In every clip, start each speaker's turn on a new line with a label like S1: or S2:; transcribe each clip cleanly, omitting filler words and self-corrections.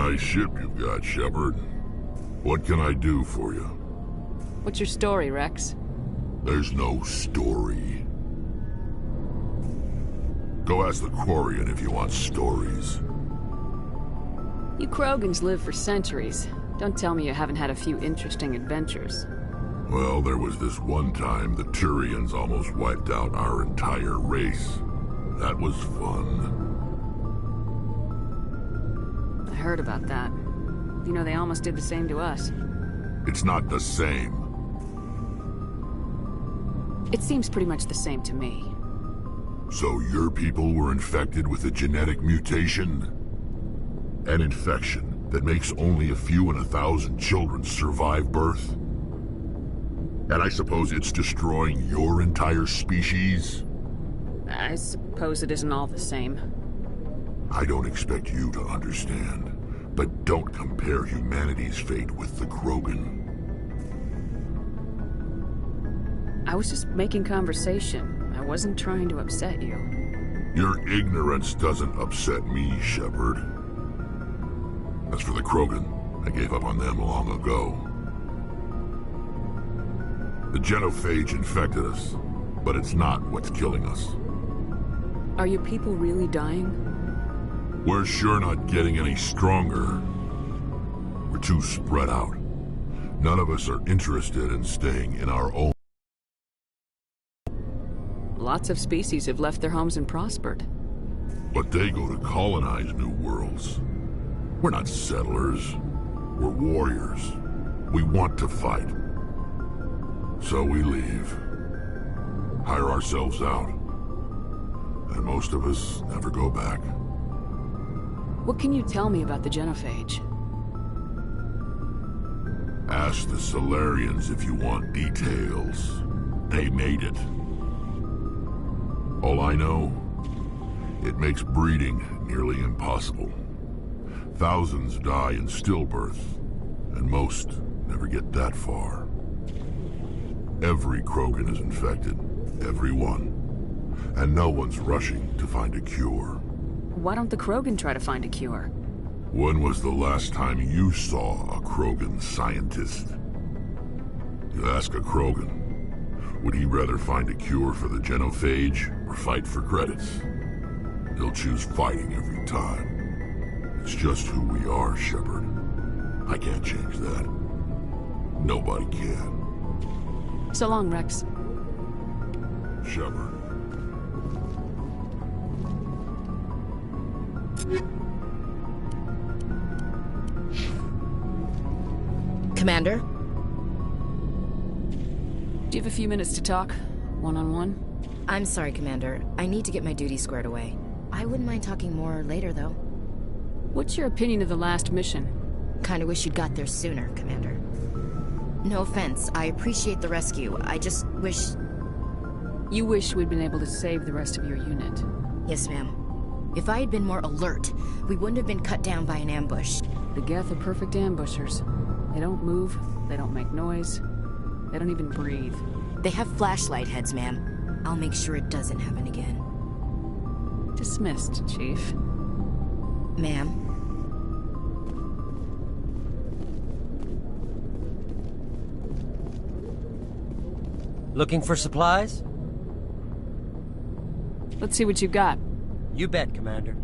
S1: Nice ship you've got, Shepard. What can I do for you?
S2: What's your story, Rex?
S1: There's no story. Go ask the Quarian if you want stories.
S2: You Krogans live for centuries. Don't tell me you haven't had a few interesting adventures.
S1: Well, there was this one time the Turians almost wiped out our entire race. That was fun.
S2: I heard about that. You know, they almost did the same to us.
S1: It's not the same.
S2: It seems pretty much the same to me.
S1: So your people were infected with a genetic mutation? An infection that makes only a few in 1,000 children survive birth? And I suppose it's destroying your entire species?
S2: I suppose it isn't all the same.
S1: I don't expect you to understand, but don't compare humanity's fate with the Krogan.
S2: I was just making conversation. I wasn't trying to upset you.
S1: Your ignorance doesn't upset me, Shepard. As for the Krogan, I gave up on them long ago. The genophage infected us, but it's not what's killing us.
S2: Are your people really dying?
S1: We're sure not getting any stronger. We're too spread out. None of us are interested in staying in our own.
S2: Lots of species have left their homes and prospered.
S1: But they go to colonize new worlds. We're not settlers. We're warriors. We want to fight. So we leave. Hire ourselves out. And most of us never go back.
S2: What can you tell me about the genophage?
S1: Ask the Salarians if you want details. They made it. All I know, it makes breeding nearly impossible. Thousands die in stillbirth, and most never get that far. Every Krogan is infected, every one. And no one's rushing to find a cure.
S2: Why don't the Krogan try to find a cure?
S1: When was the last time you saw a Krogan scientist? You ask a Krogan, would he rather find a cure for the genophage or fight for credits? He'll choose fighting every time. It's just who we are, Shepard. I can't change that. Nobody can.
S2: So long, Rex.
S1: Shepard.
S3: Commander?
S2: Do you have a few minutes to talk? One-on-one?
S3: I'm sorry, Commander. I need to get my duties squared away. I wouldn't mind talking more later, though.
S2: What's your opinion of the last mission?
S3: Kinda wish you'd got there sooner, Commander. No offense, I appreciate the rescue. I just wish...
S2: You wish we'd been able to save the rest of your unit.
S3: Yes, ma'am. If I had been more alert, we wouldn't have been cut down by an ambush.
S2: The Geth are perfect ambushers. They don't move, they don't make noise, they don't even breathe.
S3: They have flashlight heads, ma'am. I'll make sure it doesn't happen again.
S2: Dismissed, Chief.
S3: Ma'am?
S4: Looking for supplies?
S2: Let's see what you got.
S4: You bet, Commander.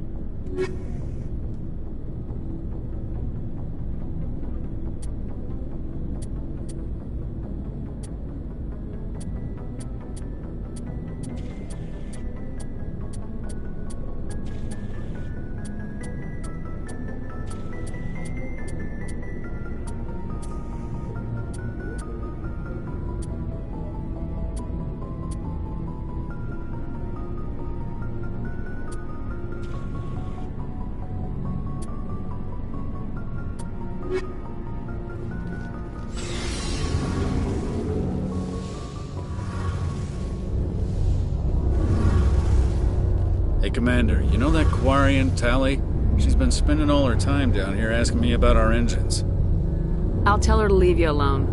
S5: Hey, Commander, you know that Quarian, Tali? She's been spending all her time down here asking me about our engines.
S2: I'll tell her to leave you alone.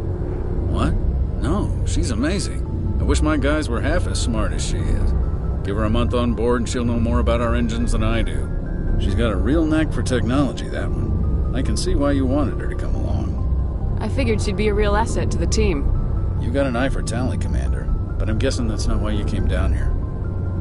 S5: What? No, she's amazing. I wish my guys were half as smart as she is. Give her a month on board and she'll know more about our engines than I do. She's got a real knack for technology, that one. I can see why you wanted her to come along.
S2: I figured she'd be a real asset to the team.
S5: You got an eye for Tali, Commander, but I'm guessing that's not why you came down here.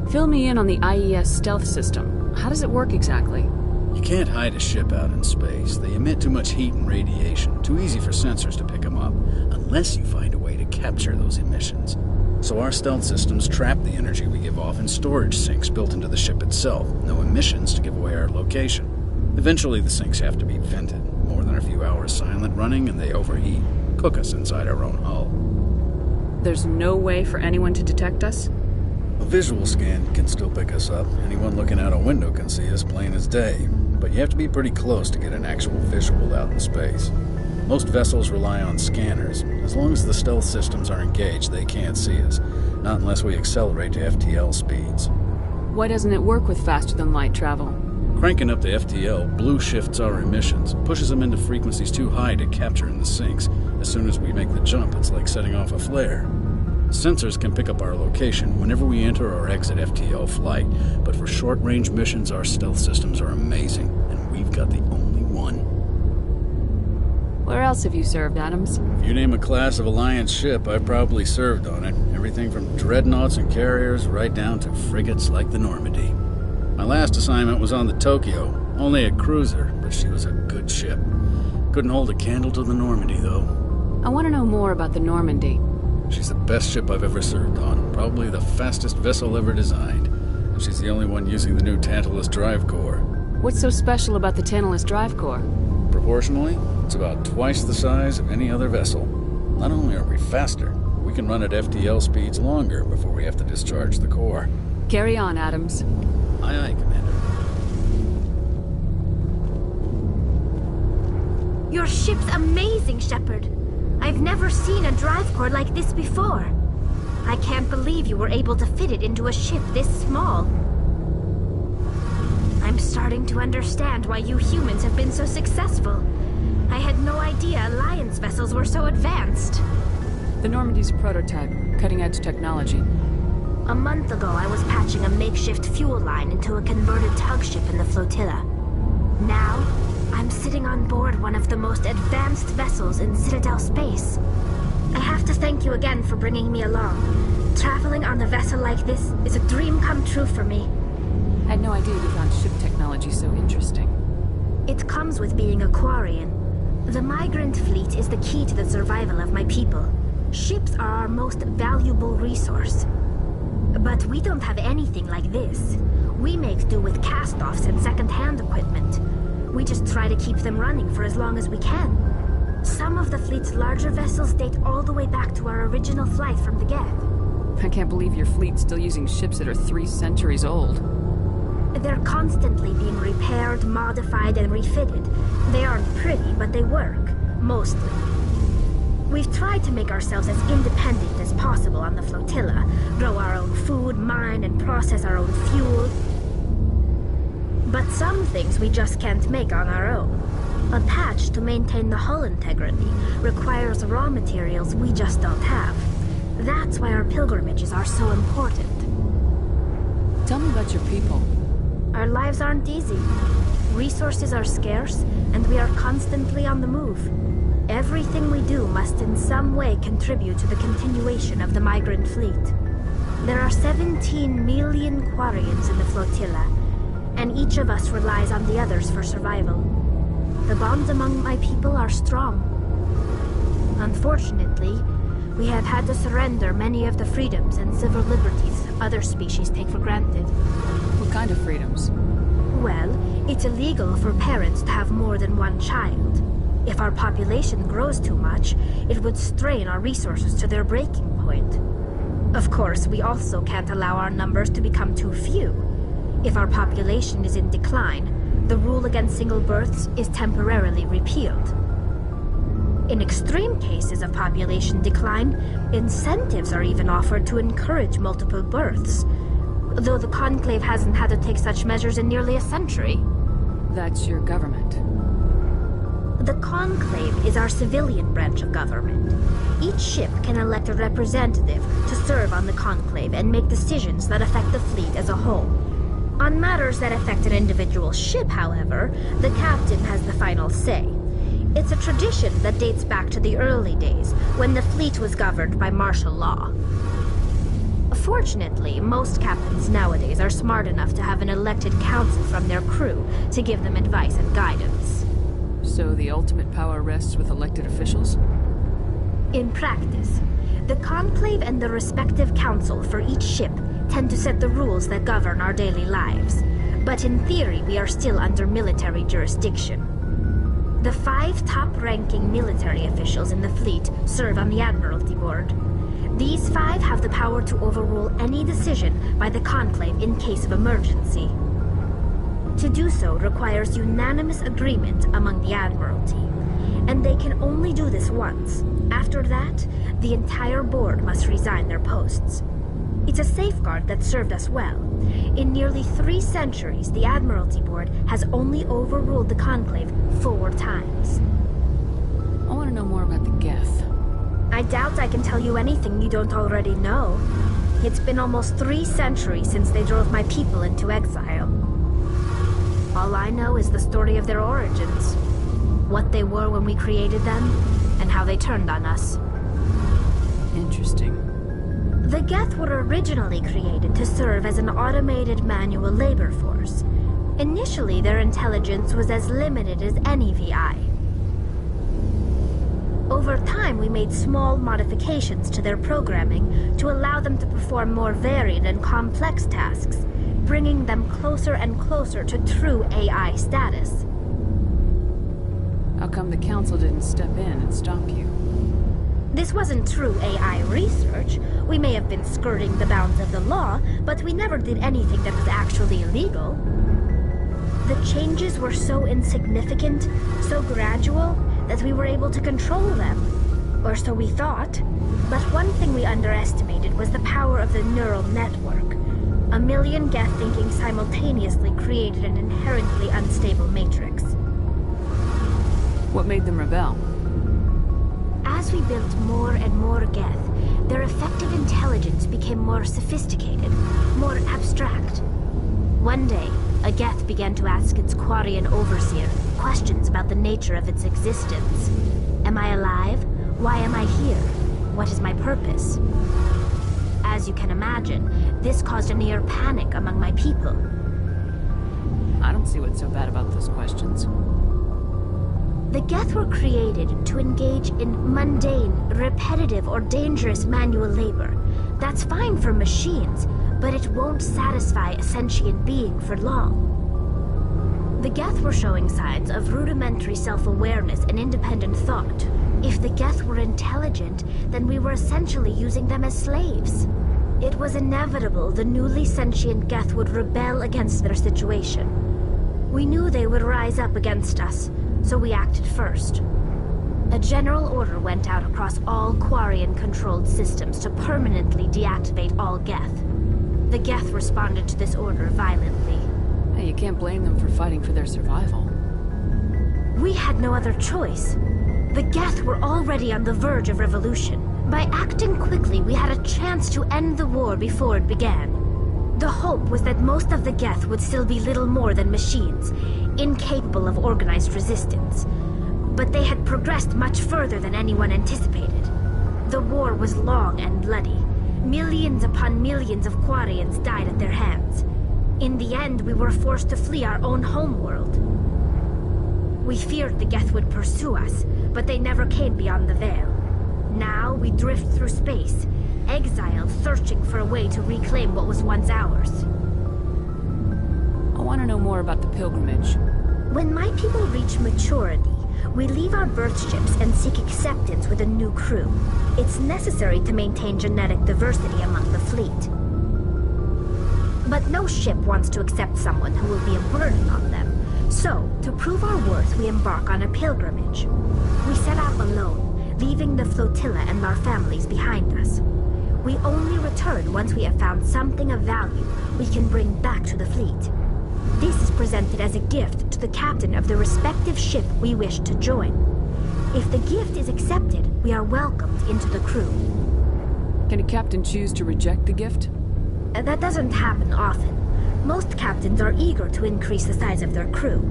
S2: Fill me in on the IES stealth system. How does it work exactly?
S5: You can't hide a ship out in space. They emit too much heat and radiation. Too easy for sensors to pick them up, unless you find a way to capture those emissions. So our stealth systems trap the energy we give off in storage sinks built into the ship itself. No emissions to give away our location. Eventually the sinks have to be vented. More than a few hours silent running and they overheat. Cook us inside our own hull.
S2: There's no way for anyone to detect us?
S5: A visual scan can still pick us up. Anyone looking out a window can see us plain as day. But you have to be pretty close to get an actual visual out in space. Most vessels rely on scanners. As long as the stealth systems are engaged, they can't see us. Not unless we accelerate to FTL speeds.
S2: Why doesn't it work with faster-than-light travel?
S5: Cranking up to FTL blue shifts our emissions, pushes them into frequencies too high to capture in the sinks. As soon as we make the jump, it's like setting off a flare. Sensors can pick up our location whenever we enter or exit FTL flight, but for short-range missions, our stealth systems are amazing, and we've got the only one.
S2: Where else have you served, Adams?
S5: If you name a class of Alliance ship, I've probably served on it. Everything from dreadnoughts and carriers right down to frigates like the Normandy. My last assignment was on the Tokyo, only a cruiser, but she was a good ship. Couldn't hold a candle to the Normandy, though.
S2: I want to know more about the Normandy.
S5: She's the best ship I've ever served on, probably the fastest vessel ever designed. And she's the only one using the new Tantalus drive core.
S2: What's so special about the Tantalus drive core?
S5: Proportionally, it's about twice the size of any other vessel. Not only are we faster, we can run at FTL speeds longer before we have to discharge the core.
S2: Carry on, Adams.
S5: Aye, aye, Commander.
S6: Your ship's amazing, Shepard. I've never seen a drive core like this before. I can't believe you were able to fit it into a ship this small. I'm starting to understand why you humans have been so successful. I had no idea Alliance vessels were so advanced.
S2: The Normandy's a prototype, cutting-edge technology.
S6: A month ago, I was patching a makeshift fuel line into a converted tug ship in the flotilla. Now, I'm sitting on board one of the most advanced vessels in Citadel space. I have to thank you again for bringing me along. Traveling on a vessel like this is a dream come true for me.
S2: I had no idea you found ship technology so interesting.
S6: It comes with being a Quarian. The migrant fleet is the key to the survival of my people. Ships are our most valuable resource. But we don't have anything like this. We make do with cast-offs and second-hand equipment. We just try to keep them running for as long as we can. Some of the fleet's larger vessels date all the way back to our original flight from the Geth.
S2: I can't believe your fleet's still using ships that are 3 centuries old.
S6: They're constantly being repaired, modified, and refitted. They aren't pretty, but they work. Mostly. We've tried to make ourselves as independent as possible on the flotilla. Grow our own food, mine, and process our own fuel. But some things we just can't make on our own. A patch to maintain the hull integrity requires raw materials we just don't have. That's why our pilgrimages are so important.
S2: Tell me about your people.
S6: Our lives aren't easy. Resources are scarce, and we are constantly on the move. Everything we do must in some way contribute to the continuation of the migrant fleet. There are 17 million Quarians in the flotilla, and each of us relies on the others for survival. The bonds among my people are strong. Unfortunately, we have had to surrender many of the freedoms and civil liberties other species take for granted.
S2: What kind of freedoms?
S6: Well, it's illegal for parents to have more than one child. If our population grows too much, it would strain our resources to their breaking point. Of course, we also can't allow our numbers to become too few. If our population is in decline, the rule against single births is temporarily repealed. In extreme cases of population decline, incentives are even offered to encourage multiple births, though the Conclave hasn't had to take such measures in nearly a century.
S2: That's your government.
S6: The Conclave is our civilian branch of government. Each ship can elect a representative to serve on the Conclave and make decisions that affect the fleet as a whole. On matters that affect an individual ship, however, the captain has the final say. It's a tradition that dates back to the early days, when the fleet was governed by martial law. Fortunately, most captains nowadays are smart enough to have an elected council from their crew to give them advice and guidance.
S2: So the ultimate power rests with elected officials?
S6: In practice, the Conclave and the respective council for each ship tend to set the rules that govern our daily lives. But in theory, we are still under military jurisdiction. The 5 top-ranking military officials in the fleet serve on the Admiralty Board. These 5 have the power to overrule any decision by the Conclave in case of emergency. To do so requires unanimous agreement among the Admiralty, and they can only do this once. After that, the entire board must resign their posts. It's a safeguard that served us well. In nearly 3 centuries, the Admiralty Board has only overruled the Conclave 4 times.
S2: I want to know more about the Geth.
S6: I doubt I can tell you anything you don't already know. It's been almost 3 centuries since they drove my people into exile. All I know is the story of their origins. What they were when we created them, and how they turned on us.
S2: Interesting.
S6: The Geth were originally created to serve as an automated manual labor force. Initially, their intelligence was as limited as any VI. Over time, we made small modifications to their programming to allow them to perform more varied and complex tasks, bringing them closer and closer to true AI status.
S2: How come the Council didn't step in and stop you?
S6: This wasn't true AI research. We may have been skirting the bounds of the law, but we never did anything that was actually illegal. The changes were so insignificant, so gradual, that we were able to control them. Or so we thought. But one thing we underestimated was the power of the neural network. 1 million Geth thinking simultaneously created an inherently unstable matrix.
S2: What made them rebel?
S6: As we built more and more Geth, their effective intelligence became more sophisticated, more abstract. One day, a Geth began to ask its Quarian overseer questions about the nature of its existence. Am I alive? Why am I here? What is my purpose? As you can imagine, this caused a near panic among my people.
S2: I don't see what's so bad about those questions.
S6: The Geth were created to engage in mundane, repetitive, or dangerous manual labor. That's fine for machines, but it won't satisfy a sentient being for long. The Geth were showing signs of rudimentary self-awareness and independent thought. If the Geth were intelligent, then we were essentially using them as slaves. It was inevitable the newly sentient Geth would rebel against their situation. We knew they would rise up against us, so we acted first. A general order went out across all Quarian-controlled systems to permanently deactivate all Geth. The Geth responded to this order violently.
S2: Hey, you can't blame them for fighting for their survival.
S6: We had no other choice. The Geth were already on the verge of revolution. By acting quickly, we had a chance to end the war before it began. The hope was that most of the Geth would still be little more than machines, incapable of organized resistance. But they had progressed much further than anyone anticipated. The war was long and bloody. Millions upon millions of Quarians died at their hands. In the end, we were forced to flee our own homeworld. We feared the Geth would pursue us, but they never came beyond the Veil. Now we drift through space, exiled, searching for a way to reclaim what was once ours.
S2: I want to know more about the pilgrimage.
S6: When my people reach maturity, we leave our birth ships and seek acceptance with a new crew. It's necessary to maintain genetic diversity among the fleet. But no ship wants to accept someone who will be a burden on them. So, to prove our worth, we embark on a pilgrimage. We set out alone, leaving the flotilla and our families behind us. We only return once we have found something of value we can bring back to the fleet. This is presented as a gift to the captain of the respective ship we wish to join. If the gift is accepted, we are welcomed into the crew.
S2: Can a captain choose to reject the gift?
S6: That doesn't happen often. Most captains are eager to increase the size of their crew.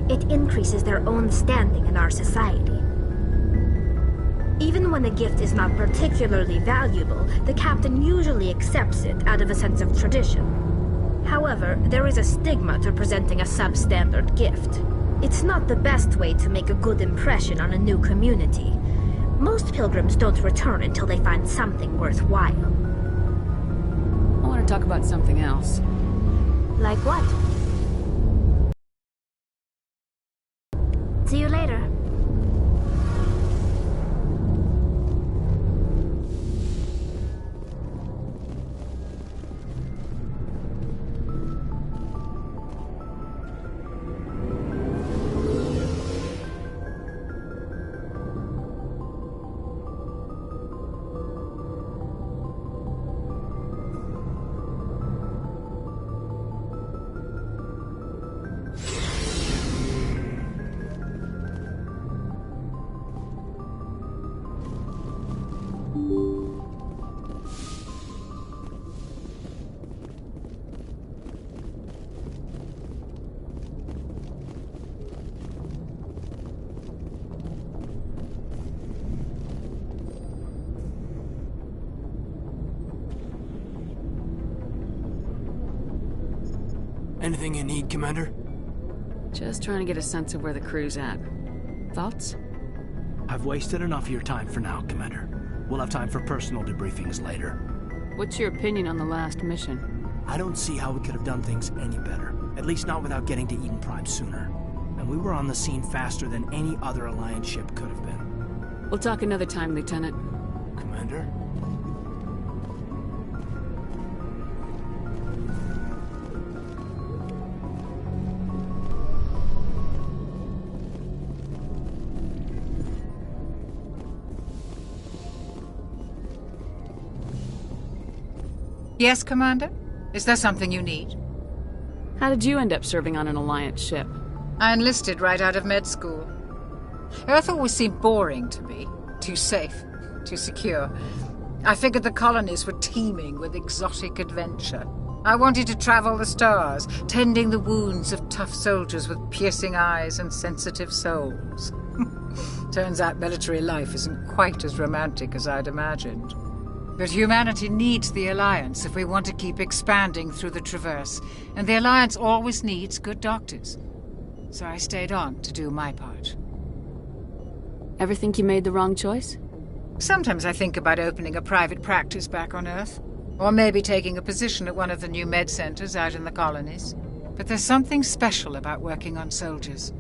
S6: It increases their own standing in our society. Even when a gift is not particularly valuable, the captain usually accepts it out of a sense of tradition. However, there is a stigma to presenting a substandard gift. It's not the best way to make a good impression on a new community. Most pilgrims don't return until they find something worthwhile.
S2: I want to talk about something else.
S6: Like what? See you later.
S7: Anything you need, Commander?
S2: Just trying to get a sense of where the crew's at. Thoughts?
S7: I've wasted enough of your time for now, Commander. We'll have time for personal debriefings later.
S2: What's your opinion on the last mission?
S7: I don't see how we could have done things any better. At least not without getting to Eden Prime sooner. And we were on the scene faster than any other Alliance ship could have been.
S2: We'll talk another time, Lieutenant.
S7: Commander?
S8: Yes, Commander? Is there something you need?
S2: How did you end up serving on an Alliance ship?
S8: I enlisted right out of med school. Earth always seemed boring to me. Too safe, too secure. I figured the colonies were teeming with exotic adventure. I wanted to travel the stars, tending the wounds of tough soldiers with piercing eyes and sensitive souls. Turns out military life isn't quite as romantic as I'd imagined. But humanity needs the Alliance if we want to keep expanding through the Traverse, and the Alliance always needs good doctors. So I stayed on to do my part.
S2: Ever think you made the wrong choice?
S8: Sometimes I think about opening a private practice back on Earth, or maybe taking a position at one of the new med centers out in the colonies. But there's something special about working on soldiers.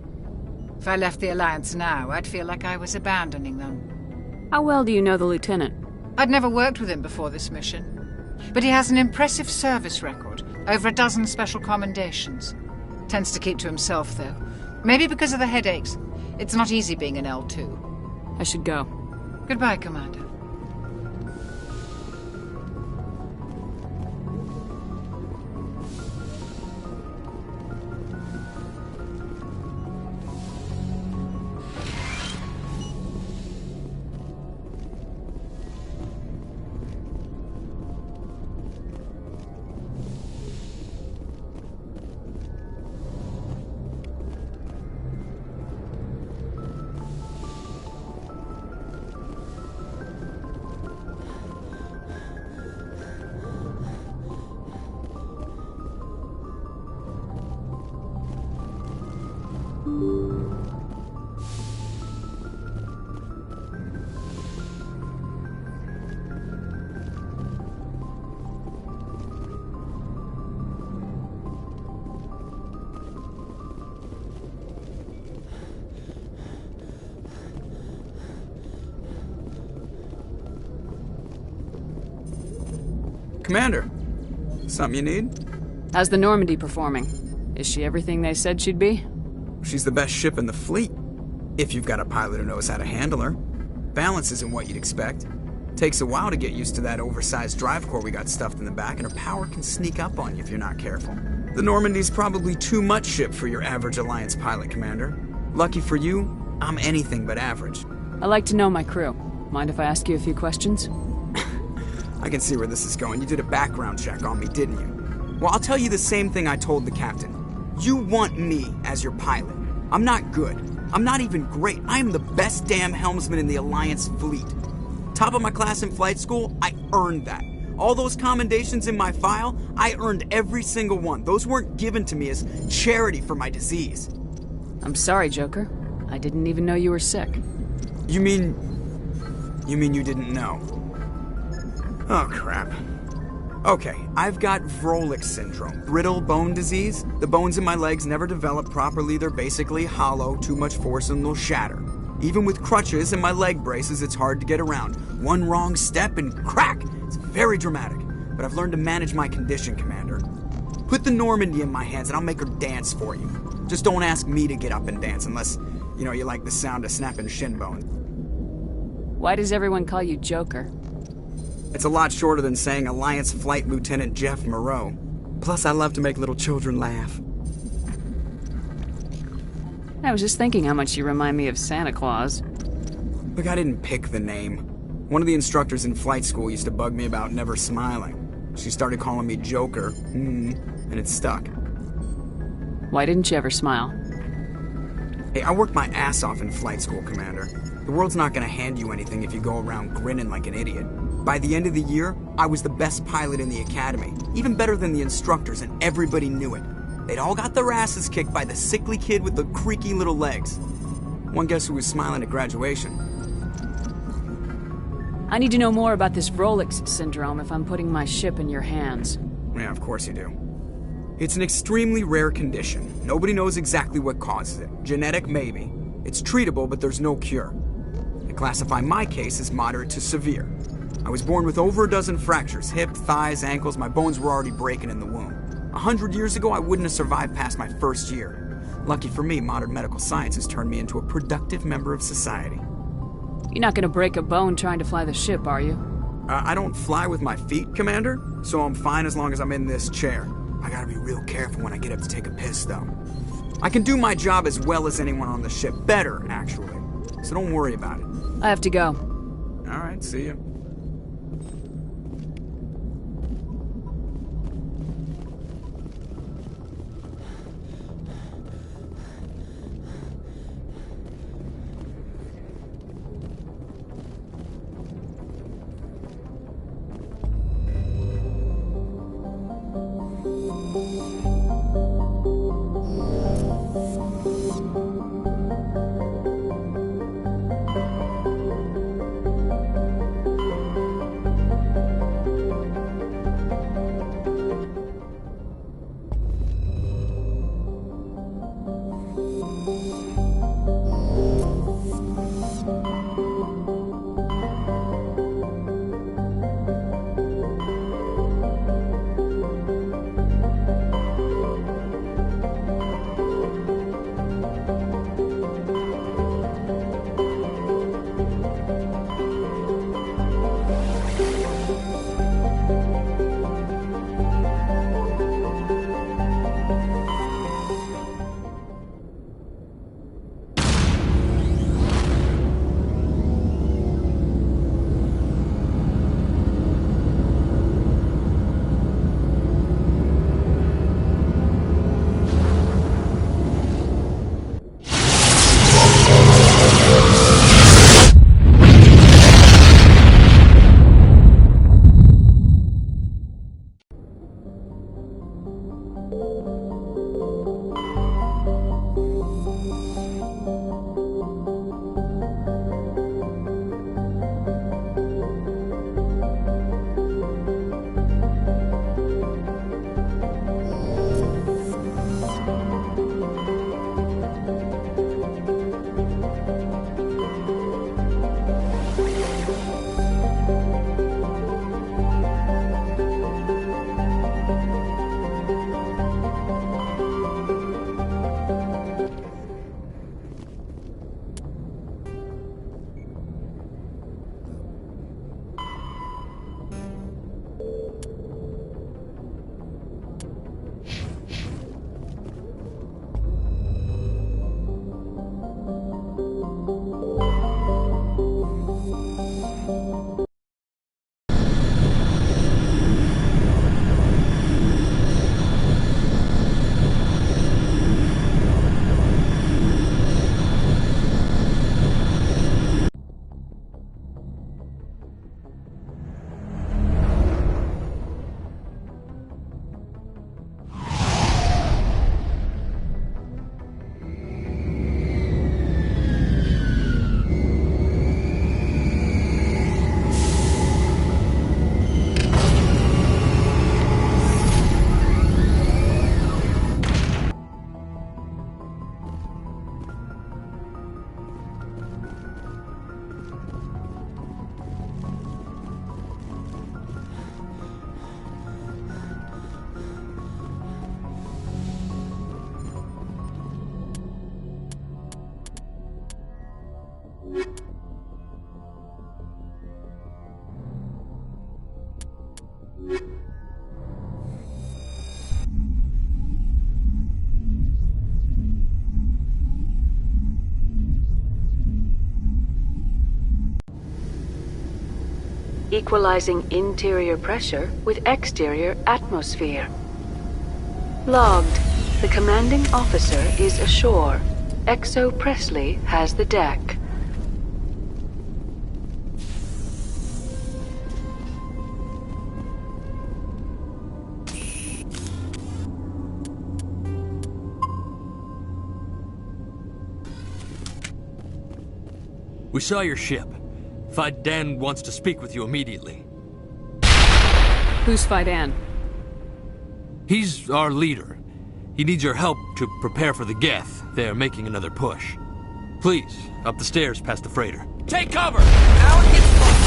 S8: If I left the Alliance now, I'd feel like I was abandoning them.
S2: How well do you know the Lieutenant?
S8: I'd never worked with him before this mission. But he has an impressive service record, over a dozen special commendations. Tends to keep to himself, though. Maybe because of the headaches. It's not easy being an L2.
S2: I should go.
S8: Goodbye, Commander.
S9: Commander, something you need?
S2: How's the Normandy performing? Is she everything they said she'd be?
S9: She's the best ship in the fleet, if you've got a pilot who knows how to handle her. Balance isn't what you'd expect. Takes a while to get used to that oversized drive core we got stuffed in the back, and her power can sneak up on you if you're not careful. The Normandy's probably too much ship for your average Alliance pilot, Commander. Lucky for you, I'm anything but average.
S2: I like to know my crew. Mind if I ask you a few questions?
S9: I can see where this is going. You did a background check on me, didn't you? Well, I'll tell you the same thing I told the captain. You want me as your pilot. I'm not good. I'm not even great. I am the best damn helmsman in the Alliance fleet. Top of my class in flight school, I earned that. All those commendations in my file, I earned every single one. Those weren't given to me as charity for my disease.
S2: I'm sorry, Joker. I didn't even know you were sick.
S9: You mean you didn't know? Oh, crap. Okay, I've got Vrolik syndrome, brittle bone disease. The bones in my legs never develop properly. They're basically hollow, too much force and they'll shatter. Even with crutches and my leg braces, it's hard to get around. One wrong step and crack! It's very dramatic, but I've learned to manage my condition, Commander. Put the Normandy in my hands and I'll make her dance for you. Just don't ask me to get up and dance unless, you like the sound of snapping shin bones.
S2: Why does everyone call you Joker?
S9: It's a lot shorter than saying Alliance Flight Lieutenant Jeff Moreau. Plus, I love to make little children laugh.
S2: I was just thinking how much you remind me of Santa Claus.
S9: Look, I didn't pick the name. One of the instructors in flight school used to bug me about never smiling. She started calling me Joker, and it stuck.
S2: Why didn't you ever smile?
S9: Hey, I worked my ass off in flight school, Commander. The world's not gonna hand you anything if you go around grinning like an idiot. By the end of the year, I was the best pilot in the academy, even better than the instructors, and everybody knew it. They'd all got their asses kicked by the sickly kid with the creaky little legs. One guess who was smiling at graduation?
S2: I need to know more about this Vrolik syndrome if I'm putting my ship in your hands.
S9: Yeah, of course you do. It's an extremely rare condition. Nobody knows exactly what causes it. Genetic, maybe. It's treatable, but there's no cure. I classify my case as moderate to severe. I was born with over a dozen fractures, hip, thighs, ankles. My bones were already breaking in the womb. 100 years ago, I wouldn't have survived past my first year. Lucky for me, modern medical science has turned me into a productive member of society.
S2: You're not gonna break a bone trying to fly the ship, are you?
S9: I don't fly with my feet, Commander, so I'm fine as long as I'm in this chair. I gotta be real careful when I get up to take a piss, though. I can do my job as well as anyone on the ship. Better, actually. So don't worry about it.
S2: I have to go.
S9: All right, see you.
S2: equalizing interior pressure with exterior atmosphere. Logged. The commanding officer is ashore. Exo Presley has the deck.
S10: We saw your ship. Faidan wants to speak with you immediately.
S2: Who's Faidan?
S10: He's our leader. He needs your help to prepare for the Geth. They're making another push. Please, up the stairs past the freighter. Take cover! Now it gets close!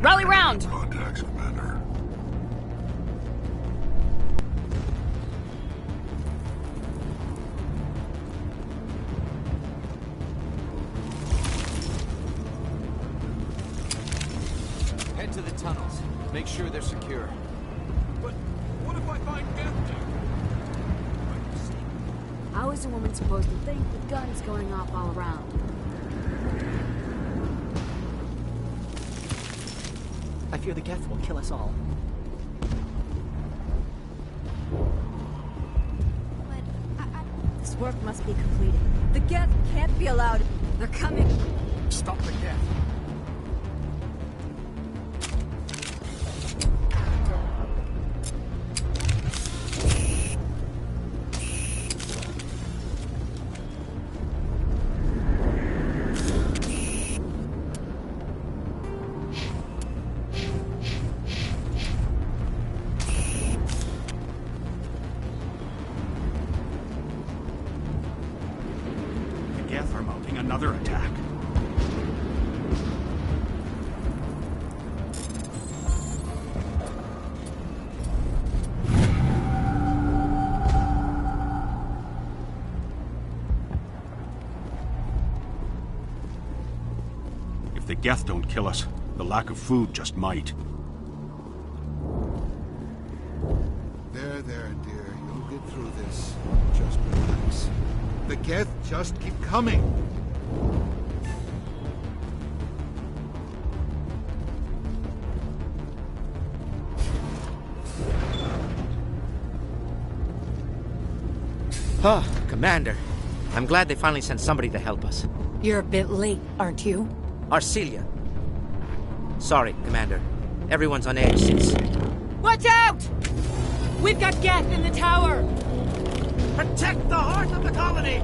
S2: Rally round!
S1: Contacts, Commander.
S11: Head to the tunnels. Make sure they're secure.
S10: But what if I find Geth there?
S2: How is a woman supposed to think with guns going off all around?
S7: I fear the Geth will kill us all.
S12: This work must be completed. The Geth can't be allowed. They're coming.
S7: Stop the Geth.
S13: Geth are mounting another attack. If the Geth don't kill us, the lack of food just might.
S14: There, dear. You'll get through this. Just relax. The Geth just keep coming.
S15: Oh, Commander. I'm glad they finally sent somebody to help us.
S12: You're a bit late, aren't you?
S15: Arcelia. Sorry, Commander. Everyone's on edge since...
S12: Watch out! We've got Geth in the tower!
S15: Protect the heart of the colony!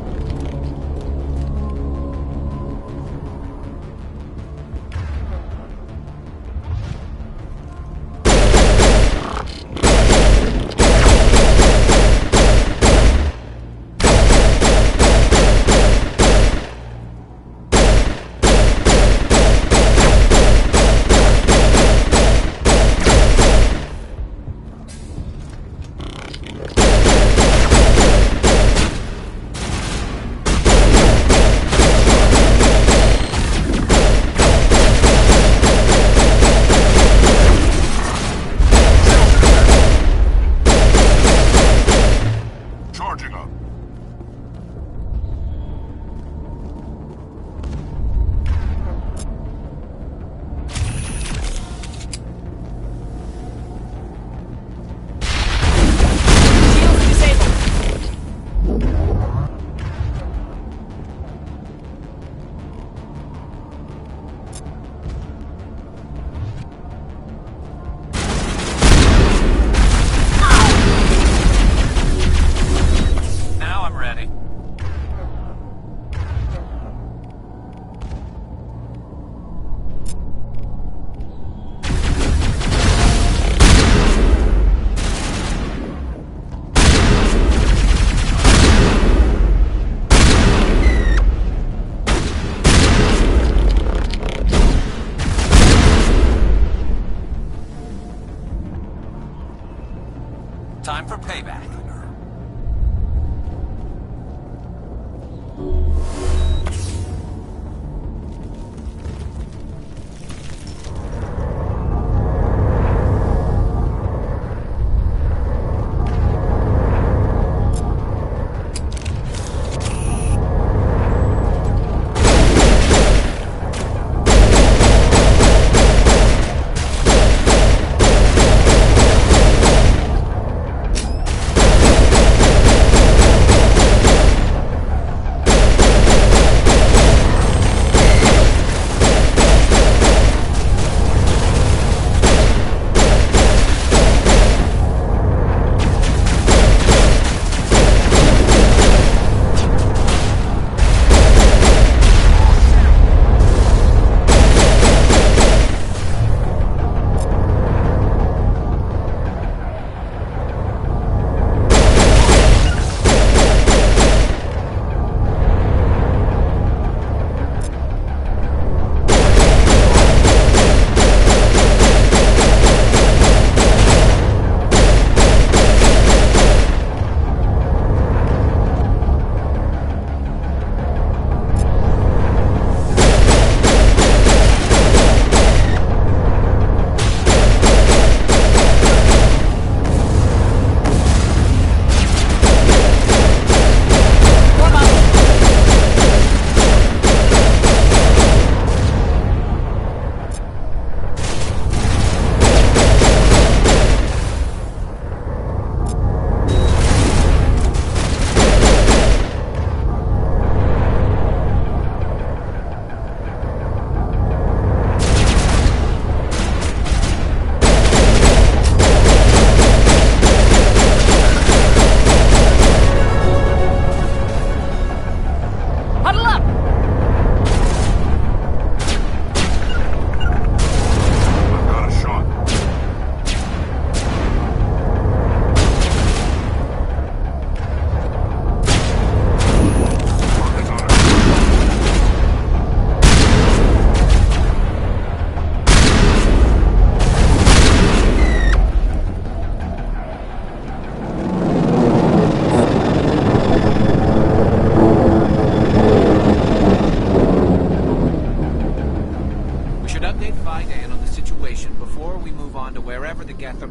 S11: Time for payback.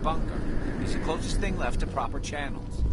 S11: Bunker. It's the closest thing left to proper channels.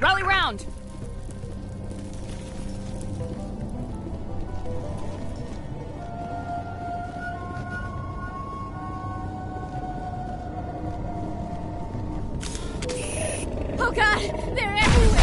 S16: Rally round!
S12: Oh god! They're everywhere!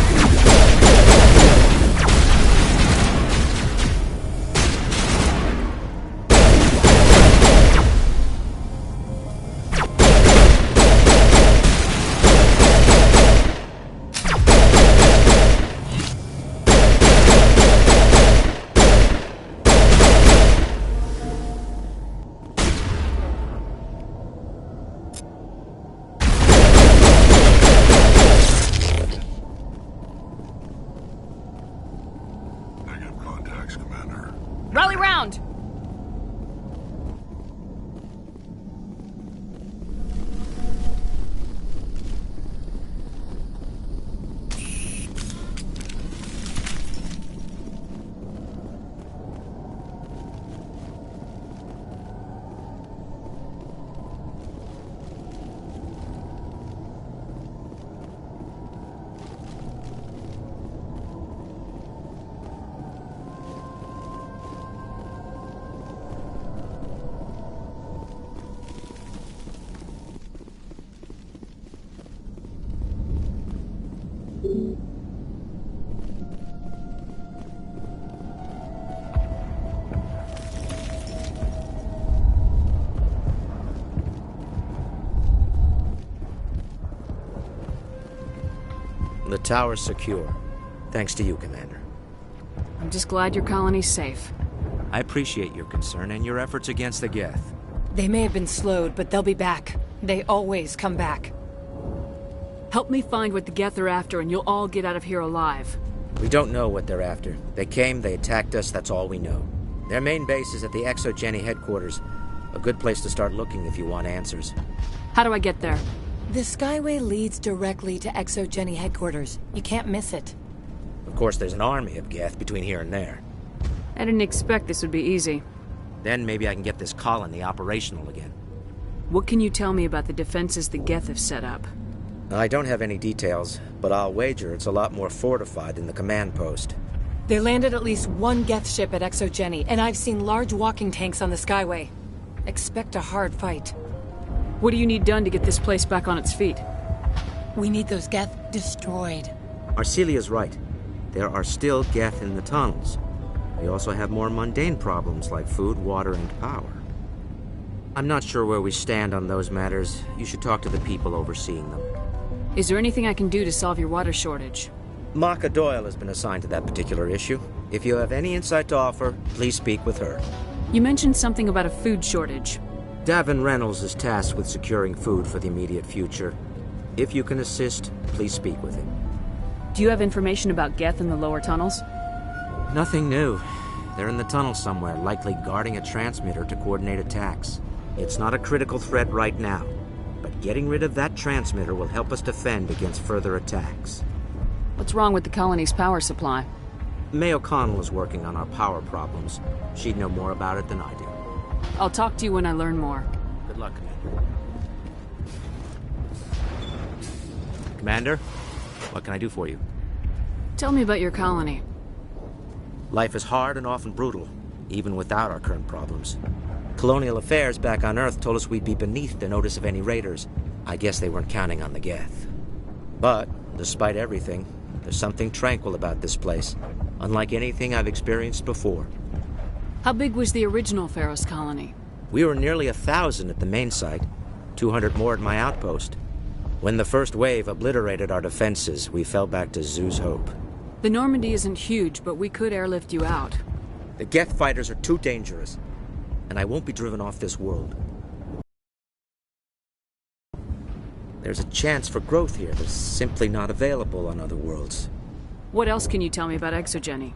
S16: Rally round!
S15: The tower's secure. Thanks to you, Commander.
S16: I'm just glad your colony's safe.
S15: I appreciate your concern and your efforts against the Geth.
S17: They may have been slowed, but they'll be back. They always come back.
S16: Help me find what the Geth are after, and you'll all get out of here alive.
S15: We don't know what they're after. They came, they attacked us, that's all we know. Their main base is at the ExoGeni headquarters. A good place to start looking if you want answers.
S16: How do I get there?
S17: The Skyway leads directly to ExoGeni headquarters. You can't miss it.
S15: Of course, there's an army of Geth between here and there.
S16: I didn't expect this would be easy.
S15: Then maybe I can get this colony operational again.
S16: What can you tell me about the defenses the Geth have set up?
S15: I don't have any details, but I'll wager it's a lot more fortified than the command post.
S17: They landed at least one Geth ship at ExoGeni, and I've seen large walking tanks on the Skyway. Expect a hard fight.
S16: What do you need done to get this place back on its feet?
S17: We need those Geth destroyed.
S15: Arcelia's right. There are still Geth in the tunnels. We also have more mundane problems like food, water, and power. I'm not sure where we stand on those matters. You should talk to the people overseeing them.
S16: Is there anything I can do to solve your water shortage?
S15: Maka Doyle has been assigned to that particular issue. If you have any insight to offer, please speak with her.
S16: You mentioned something about a food shortage.
S15: Davin Reynolds is tasked with securing food for the immediate future. If you can assist, please speak with him.
S16: Do you have information about Geth in the lower tunnels?
S15: Nothing new. They're in the tunnel somewhere, likely guarding a transmitter to coordinate attacks. It's not a critical threat right now, but getting rid of that transmitter will help us defend against further attacks.
S16: What's wrong with the colony's power supply?
S15: May O'Connell is working on our power problems. She'd know more about it than I do.
S16: I'll talk to you when I learn more.
S15: Good luck, Commander. Commander, what can I do for you?
S16: Tell me about your colony.
S15: Life is hard and often brutal, even without our current problems. Colonial Affairs back on Earth told us we'd be beneath the notice of any raiders. I guess they weren't counting on the Geth. But, despite everything, there's something tranquil about this place, unlike anything I've experienced before.
S16: How big was the original Pharos colony?
S15: We were nearly 1,000 at the main site, 200 more at my outpost. When the first wave obliterated our defenses, we fell back to Zoo's Hope.
S16: The Normandy isn't huge, but we could airlift you out.
S15: The Geth fighters are too dangerous, and I won't be driven off this world. There's a chance for growth here that's simply not available on other worlds.
S16: What else can you tell me about Exogeny?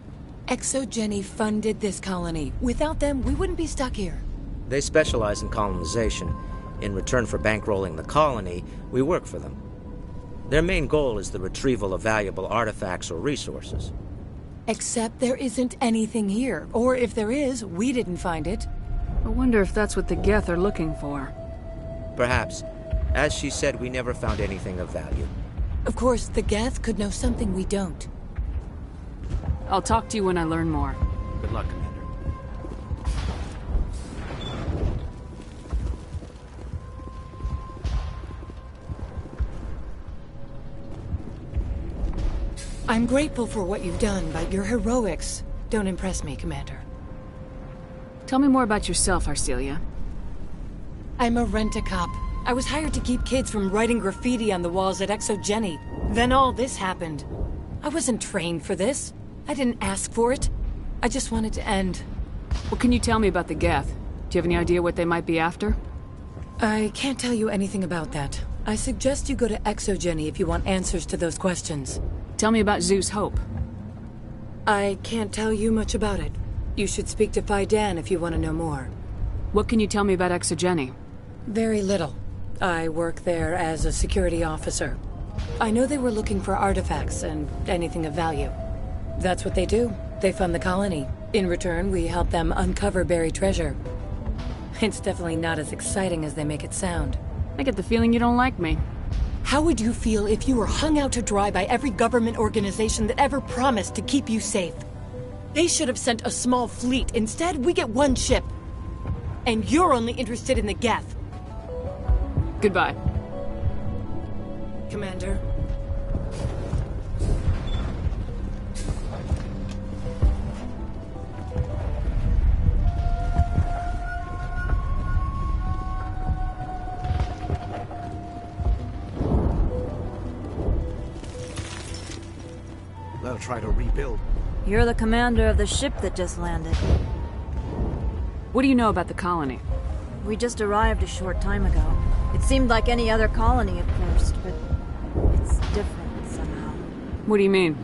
S17: Exogeny funded this colony. Without them, we wouldn't be stuck here.
S15: They specialize in colonization. In return for bankrolling the colony, we work for them. Their main goal is the retrieval of valuable artifacts or resources.
S17: Except there isn't anything here. Or if there is, we didn't find it.
S16: I wonder if that's what the Geth are looking for.
S15: Perhaps. As she said, we never found anything of value.
S17: Of course, the Geth could know something we don't.
S16: I'll talk to you when I learn more.
S15: Good luck, Commander.
S17: I'm grateful for what you've done, but your heroics don't impress me, Commander.
S16: Tell me more about yourself, Arcelia.
S17: I'm a rent-a-cop. I was hired to keep kids from writing graffiti on the walls at Exogeny. Then all this happened. I wasn't trained for this. I didn't ask for it. I just wanted to end.
S16: What can you tell me about the Geth? Do you have any idea what they might be after?
S17: I can't tell you anything about that. I suggest you go to Exogeny if you want answers to those questions.
S16: Tell me about Zoo's Hope.
S17: I can't tell you much about it. You should speak to Phi Dan if you want to know more.
S16: What can you tell me about Exogeny?
S17: Very little. I work there as a security officer. I know they were looking for artifacts and anything of value. That's what they do. They fund the colony. In return, we help them uncover buried treasure. It's definitely not as exciting as they make it sound.
S16: I get the feeling you don't like me.
S17: How would you feel if you were hung out to dry by every government organization that ever promised to keep you safe? They should have sent a small fleet. Instead, we get one ship. And you're only interested in the Geth.
S16: Goodbye.
S17: Commander.
S7: They'll try to rebuild.
S12: You're the commander of the ship that just landed.
S16: What do you know about the colony?
S12: We just arrived a short time ago. It seemed like any other colony at first, but it's different somehow.
S16: What do you mean?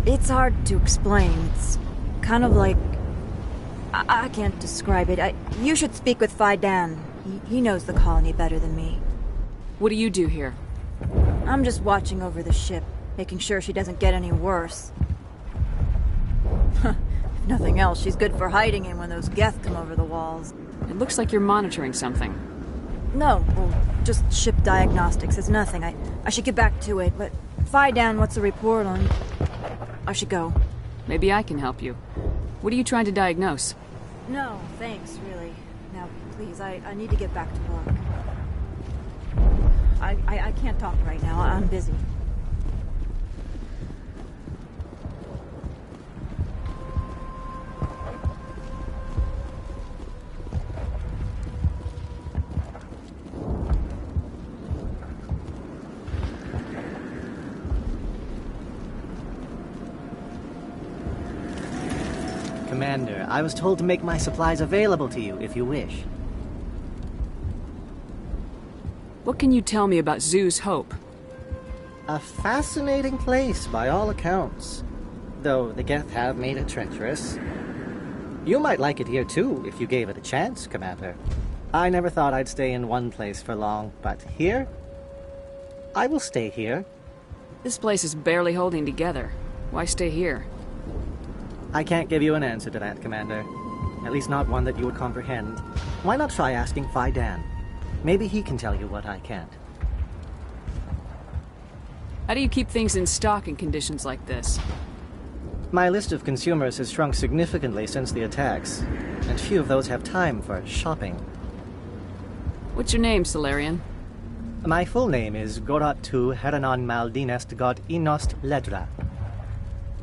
S12: It's hard to explain. It's kind of like... I can't describe it. You should speak with Phi Dan. He knows the colony better than me.
S16: What do you do here?
S12: I'm just watching over the ship, making sure she doesn't get any worse. If nothing else, she's good for hiding in when those Geth come over the walls.
S16: It looks like you're monitoring something.
S12: No, well, just ship diagnostics. It's nothing. I should get back to it, but Phi Dan, what's the report on... I should go.
S16: Maybe I can help you. What are you trying to diagnose?
S12: No, thanks, really. Now, please, I need to get back to work. I can't talk right now. I'm busy.
S18: Commander, I was told to make my supplies available to you if you wish.
S16: What can you tell me about Zoo's Hope?
S18: A fascinating place by all accounts, though the Geth have made it treacherous. You might like it here too if you gave it a chance, Commander. I never thought I'd stay in one place for long, but here? I will stay here.
S16: This place is barely holding together. Why stay here?
S18: I can't give you an answer to that, Commander. At least not one that you would comprehend. Why not try asking Fai Dan? Maybe he can tell you what I can't.
S16: How do you keep things in stock in conditions like this?
S18: My list of consumers has shrunk significantly since the attacks, and few of those have time for shopping.
S16: What's your name, Salarian?
S18: My full name is Gorat-tu Heranon Maldinest God Inost Ledra.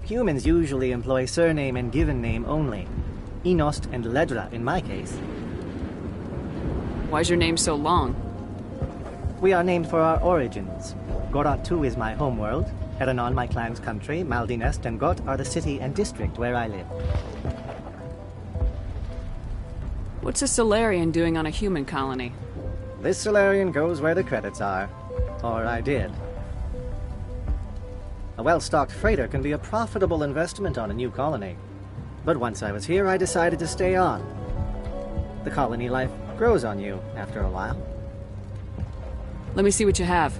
S18: Humans usually employ surname and given name only. Inost and Ledra in my case.
S16: Why's your name so long?
S18: We are named for our origins. Gorat-tu is my homeworld, Heranon my clan's country, Maldinest and Got are the city and district where I live.
S16: What's a Salarian doing on a human colony?
S18: This Salarian goes where the credits are. Or I did. A well-stocked freighter can be a profitable investment on a new colony. But once I was here, I decided to stay on. The colony life grows on you after a while.
S16: Let me see what you have.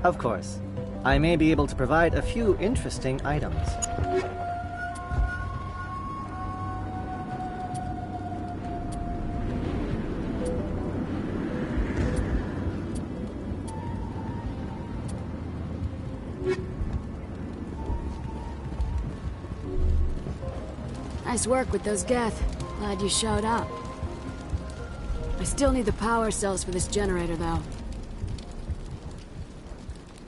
S18: Of course. I may be able to provide a few interesting items.
S19: Nice work with those Geth. Glad you showed up. I still need the power cells for this generator, though.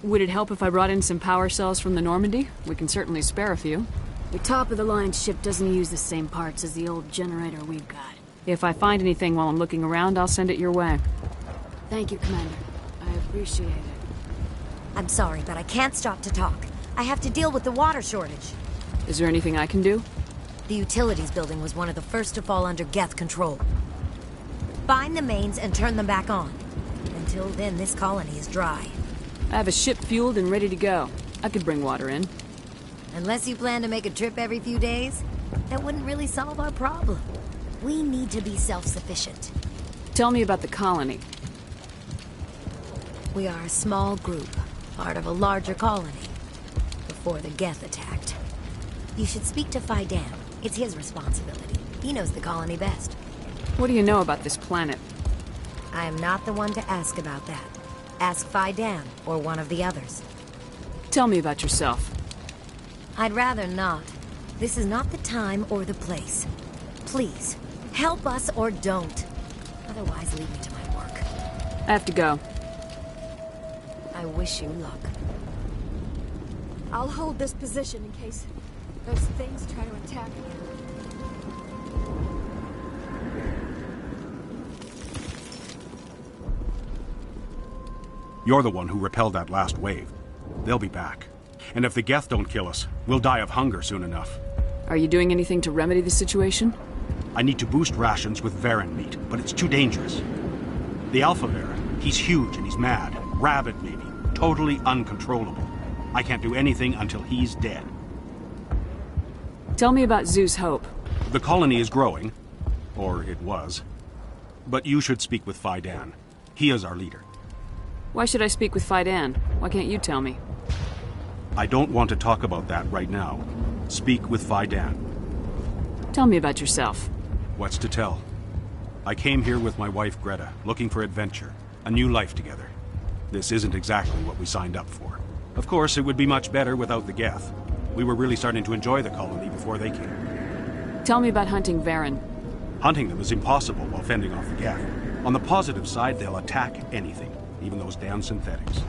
S16: Would it help if I brought in some power cells from the Normandy? We can certainly spare a few.
S19: Your top-of-the-line ship doesn't use the same parts as the old generator we've got.
S16: If I find anything while I'm looking around, I'll send it your way.
S19: Thank you, Commander. I appreciate it.
S20: I'm sorry, but I can't stop to talk. I have to deal with the water shortage.
S16: Is there anything I can do?
S20: The utilities building was one of the first to fall under Geth control. Find the mains and turn them back on. Until then, this colony is dry.
S16: I have a ship fueled and ready to go. I could bring water in.
S20: Unless you plan to make a trip every few days, that wouldn't really solve our problem. We need to be self-sufficient.
S16: Tell me about the colony.
S20: We are a small group, part of a larger colony, before the Geth attacked. You should speak to Fai Dan. It's his responsibility. He knows the colony best.
S16: What do you know about this planet?
S20: I am not the one to ask about that. Ask Fai Dan, or one of the others.
S16: Tell me about yourself.
S20: I'd rather not. This is not the time or the place. Please, help us or don't. Otherwise, leave me to my work.
S16: I have to go.
S20: I wish you luck.
S19: I'll hold this position in case those things try to attack me.
S13: You're the one who repelled that last wave. They'll be back. And if the Geth don't kill us, we'll die of hunger soon enough.
S16: Are you doing anything to remedy the situation?
S13: I need to boost rations with Varren meat, but it's too dangerous. The Alpha Varren, he's huge and he's mad. Rabid, maybe. Totally uncontrollable. I can't do anything until he's dead.
S16: Tell me about Zoo's Hope.
S13: The colony is growing. Or it was. But you should speak with Fai Dan. He is our leader.
S16: Why should I speak with Fai Dan? Why can't you tell me?
S13: I don't want to talk about that right now. Speak with Fai Dan.
S16: Tell me about yourself.
S13: What's to tell? I came here with my wife Greta, looking for adventure, a new life together. This isn't exactly what we signed up for. Of course, it would be much better without the Geth. We were really starting to enjoy the colony before they came.
S16: Tell me about hunting Varren.
S13: Hunting them is impossible while fending off the Geth. On the positive side, they'll attack anything. even those damn synthetics.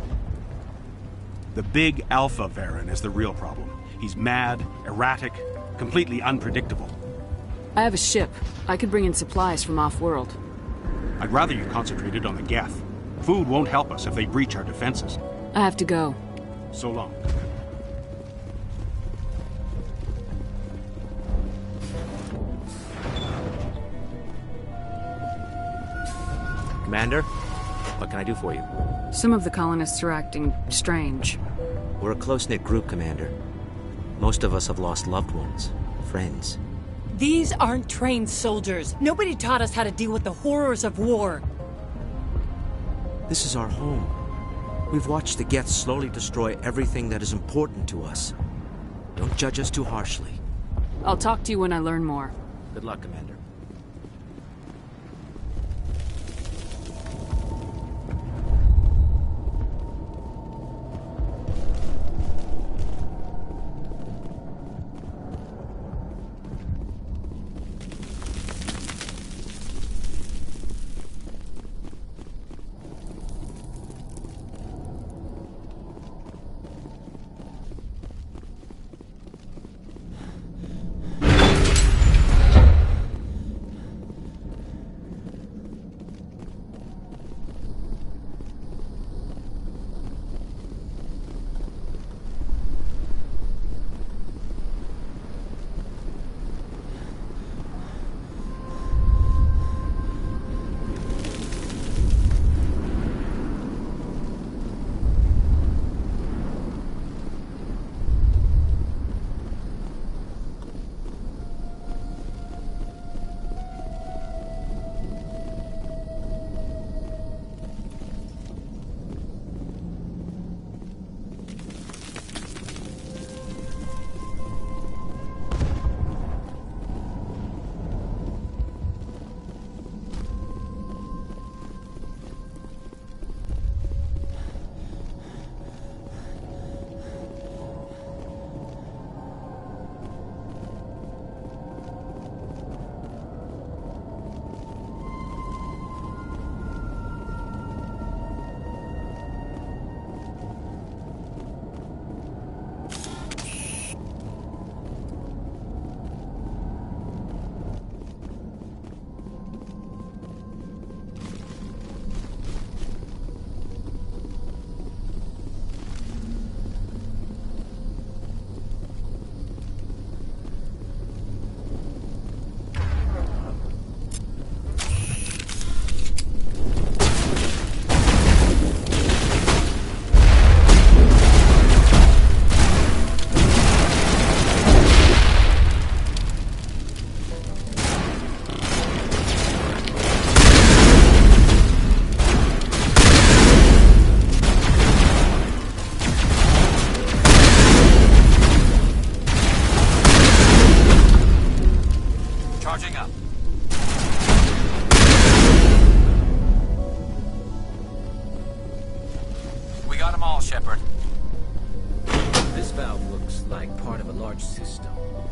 S13: The big Alpha Varren is the real problem. He's mad, erratic, completely unpredictable.
S16: I have a ship. I could bring in supplies from off-world.
S13: I'd rather you concentrated on the Geth. Food won't help us if they breach our defenses.
S16: I have to go.
S13: So long.
S15: Commander, what can I do for you?
S16: Some of the colonists are acting strange.
S15: We're a close-knit group, Commander. Most of us have lost loved ones, friends.
S17: These aren't trained soldiers. Nobody taught us how to deal with the horrors of war.
S15: This is our home. We've watched the Geth slowly destroy everything that is important to us. Don't judge us too harshly.
S16: I'll talk to you when I learn more.
S15: Good luck, Commander.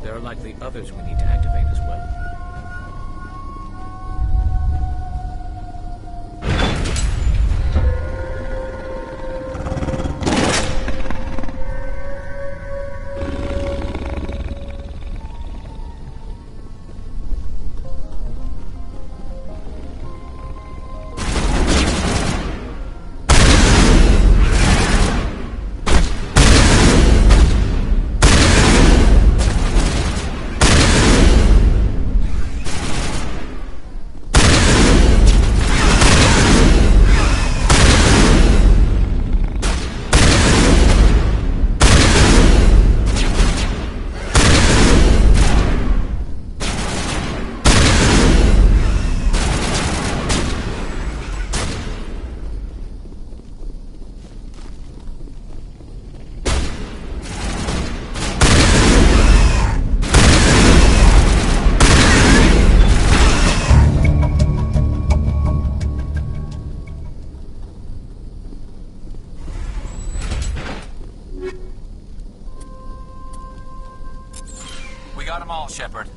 S11: There are likely others we need to activate as well. We got them all, Shepard.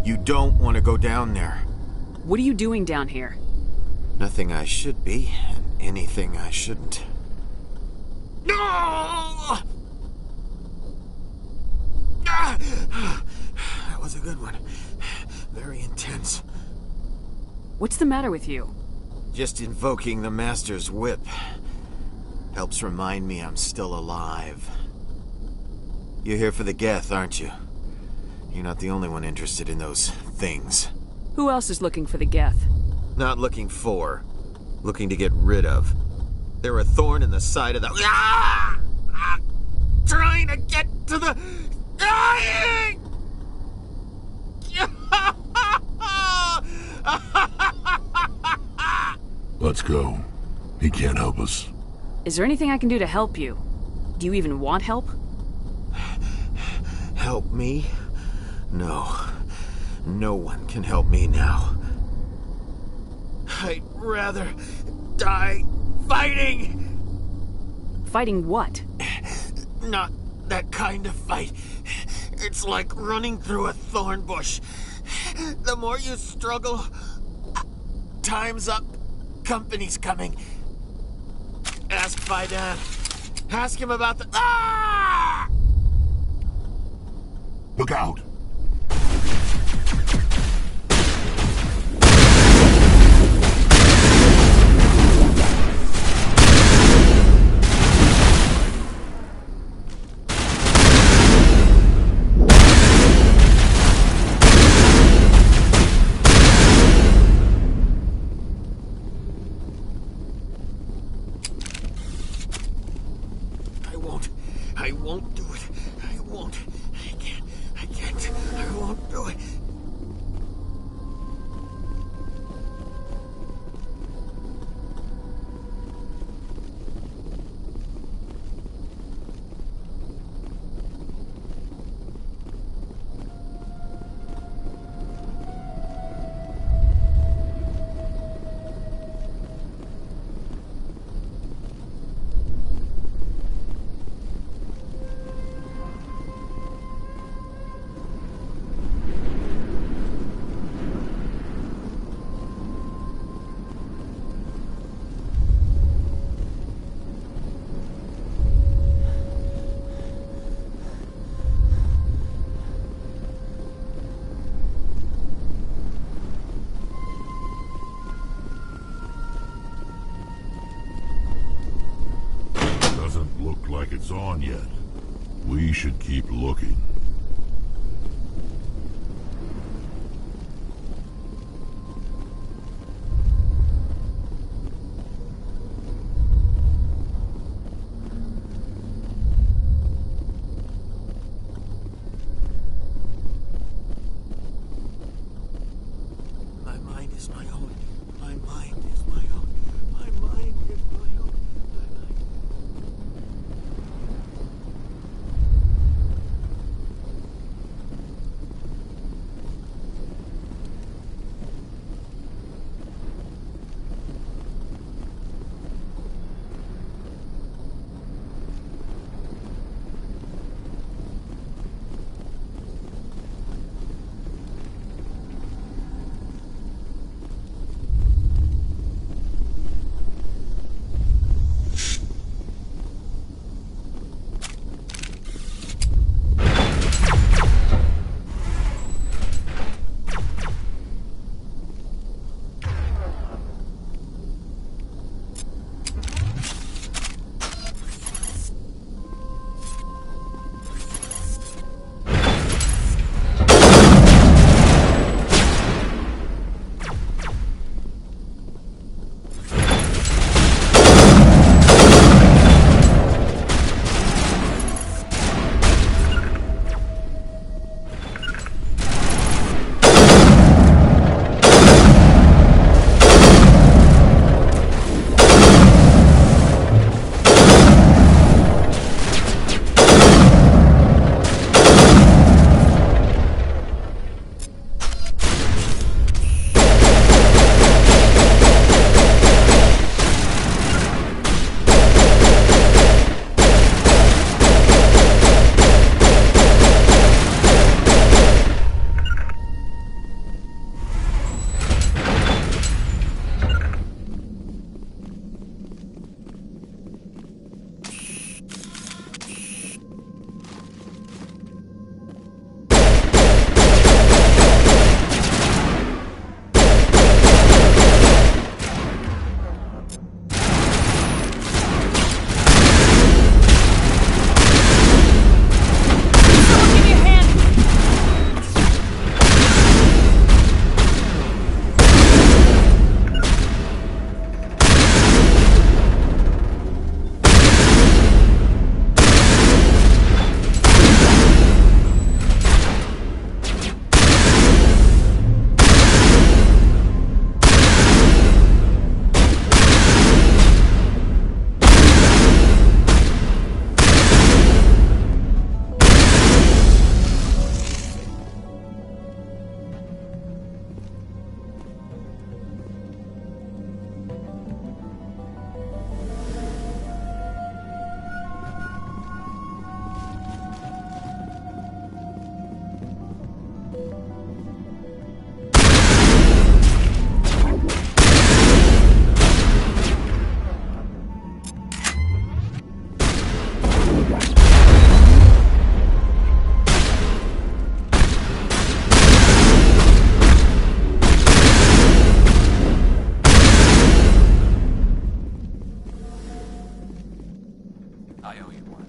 S11: You don't want to go down there.
S16: What are you doing down here?
S11: Nothing I should be, and anything I shouldn't. No! That was a good one. Very intense.
S16: What's the matter with you?
S11: Just invoking the Master's whip. helps remind me I'm still alive. You're here for the Geth, aren't you? You're not the only one interested in those things.
S16: Who else is looking for the Geth?
S11: Not looking for. Looking to get rid of. They're a thorn in the side of the... Ah! I'm trying to get to the... Dying!
S1: Let's go. He can't help us.
S16: Is there anything I can do to help you? Do you even want help?
S11: Help me? No. No one can help me now. I'd rather die fighting!
S16: Fighting what?
S11: Not that kind of fight. It's like running through a thorn bush. The more you struggle, time's up. Company's coming. Ask Faidan. Ask him about the... Ah!
S1: Look out!
S11: I won't do it. I won't. I can't. I won't do it.
S1: Like it's on yet. We should keep looking.
S11: My mind is my own. My mind is my own. My mind is my own.
S10: I owe you one.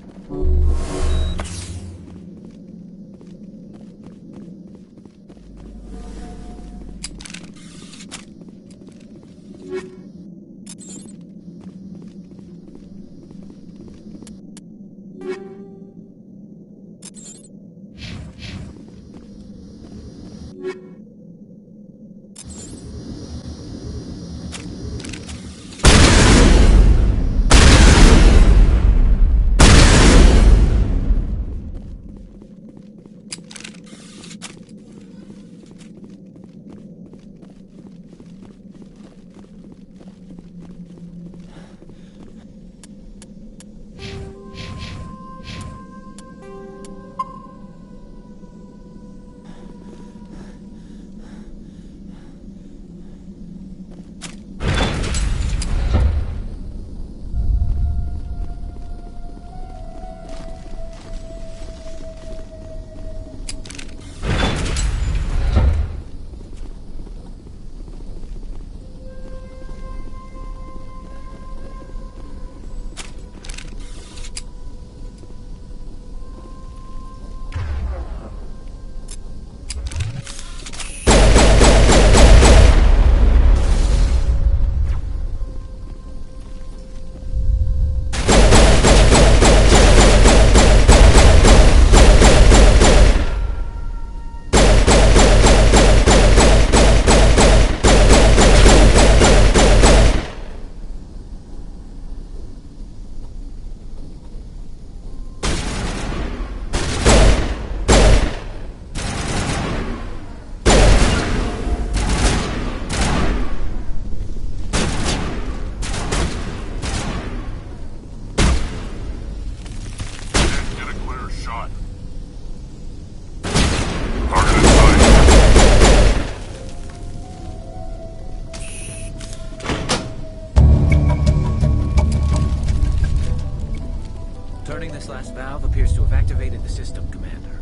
S7: Turning this last valve appears to have activated the system, Commander.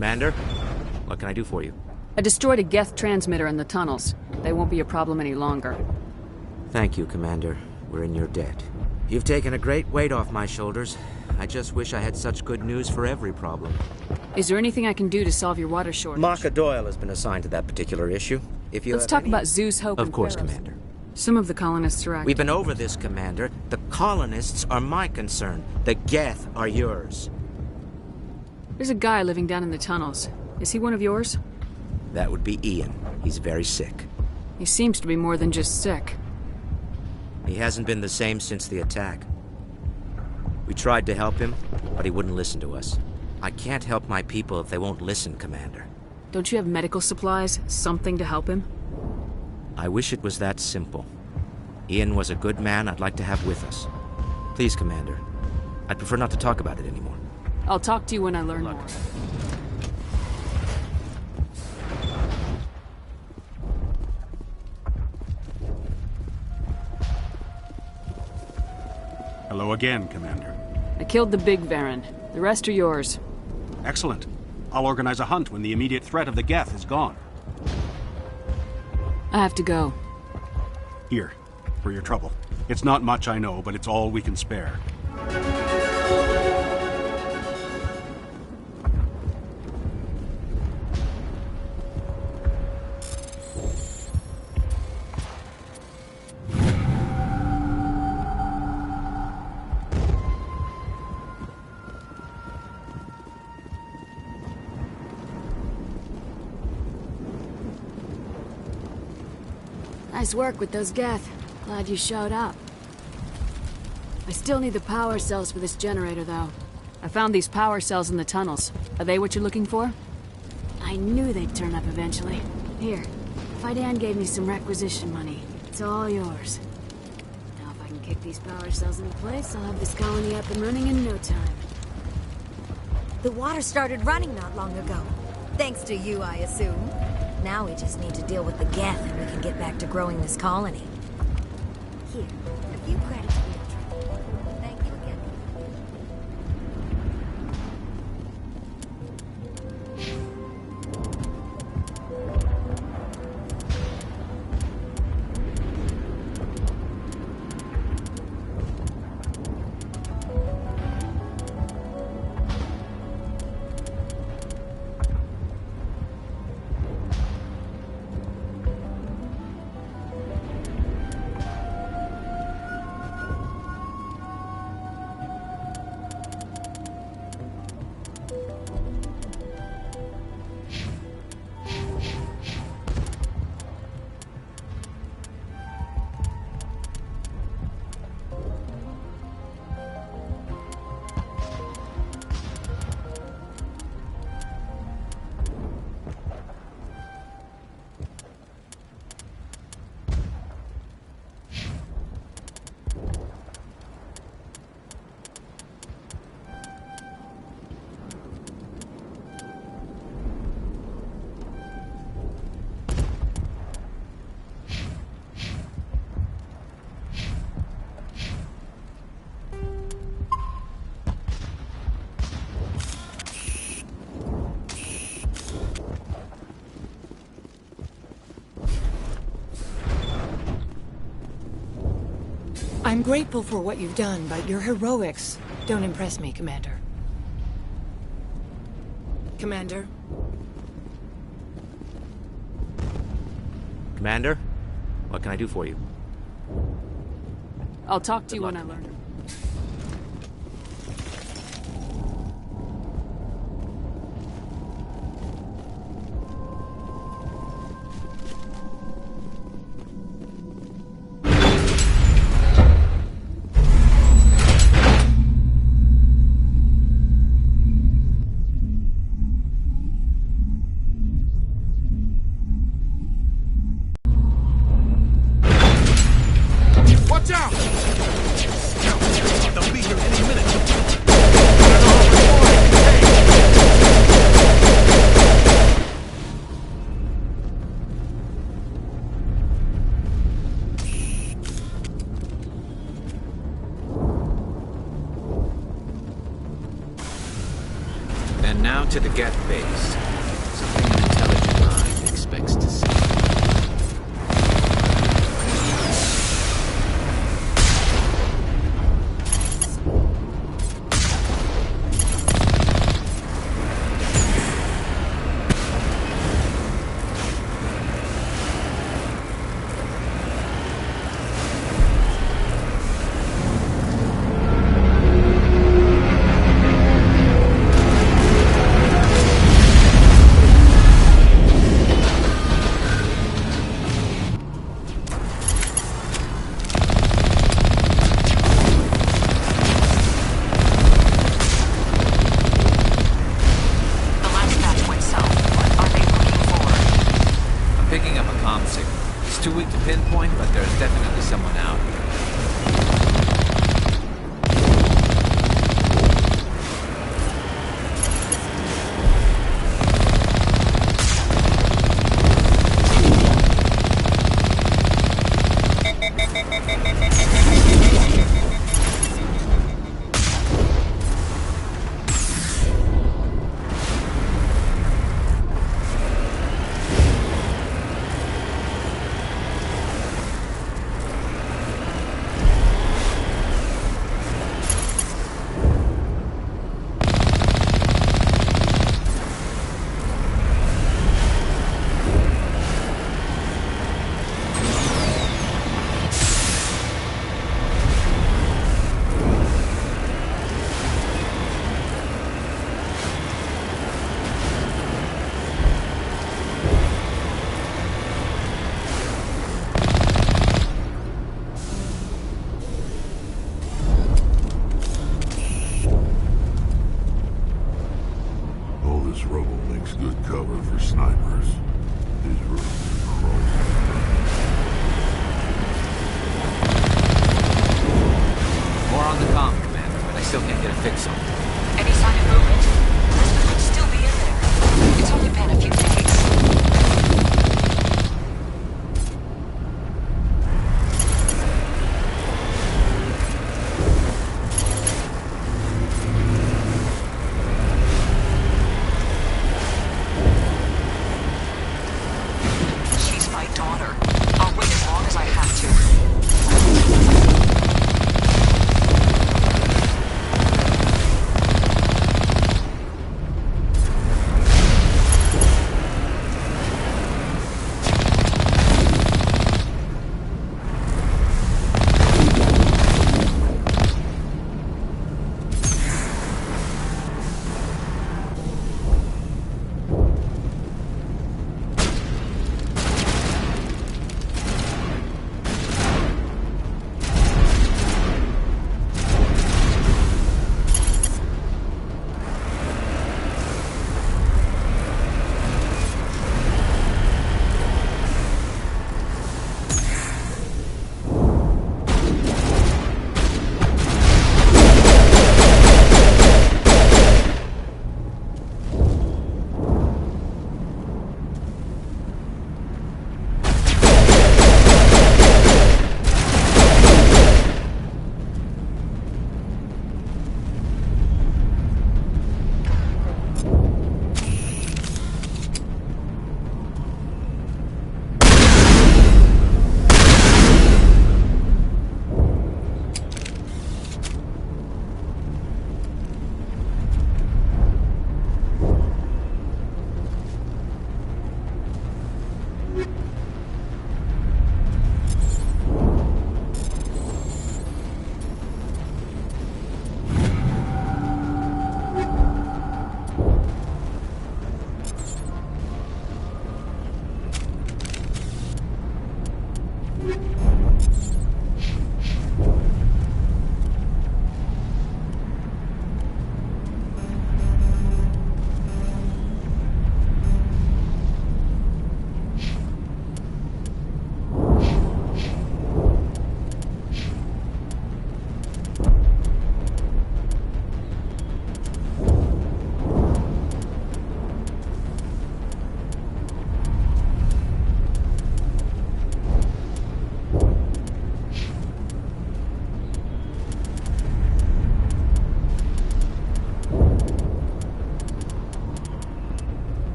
S15: Commander, what can I do for you?
S16: I destroyed a Geth transmitter in the tunnels. They won't be a problem any longer.
S15: Thank you, Commander. We're in your debt. You've taken a great weight off my shoulders. I just wish I had such good news for every problem.
S16: Is there anything I can do to solve your water shortage?
S15: Marka Doyle has been assigned to that particular issue. If you
S16: Let's talk about Zeus, Hope,
S15: Of
S16: and
S15: course,
S16: Theros.
S15: Commander.
S16: Some of the colonists are active.
S15: We've been over this, Commander. The colonists are my concern. The Geth are yours.
S16: There's a guy living down in the tunnels. Is he one of yours?
S15: That would be Ian. He's very sick.
S16: He seems to be more than just sick.
S15: He hasn't been the same since the attack. We tried to help him, but he wouldn't listen to us. I can't help my people if they won't listen, Commander.
S16: Don't you have medical supplies? Something to help him?
S15: I wish it was that simple. Ian was a good man I'd like to have with us. Please, Commander. I'd prefer not to talk about it anymore.
S16: I'll talk to you when I learn more.
S13: Hello again, Commander.
S16: I killed the big Baron. The rest are yours.
S13: Excellent. I'll organize a hunt when the immediate threat of the Geth is gone.
S16: I have to go.
S13: Here, for your trouble. It's not much, I know, but it's all we can spare.
S19: Nice work with those Geth. Glad you showed up. I still need the power cells for this generator, though.
S16: I found these power cells in the tunnels. Are they what you're looking for?
S19: I knew they'd turn up eventually. Here, Faidan gave me some requisition money. It's all yours. Now if I can kick these power cells into place, I'll have this colony up and running in no time.
S20: The water started running not long ago. Thanks to you, I assume. Now we just need to deal with the Geth and we can get back to growing this colony. Here, a few credits for your trouble. Thank you again.
S17: I'm grateful for what you've done, but your heroics don't impress me, Commander. Commander?
S15: Commander? What can I do for you?
S16: I'll talk to you when I learn.
S11: Watch out! They'll be here any minute.
S21: And now to the Geth base. Something an intelligent mind expects to see. It's too weak to pinpoint, but there's definitely someone out. fix something.
S3: Any sign of movement? Elizabeth could still be in there. It's only been a few days. She's my daughter. I'll wait as long as I have to.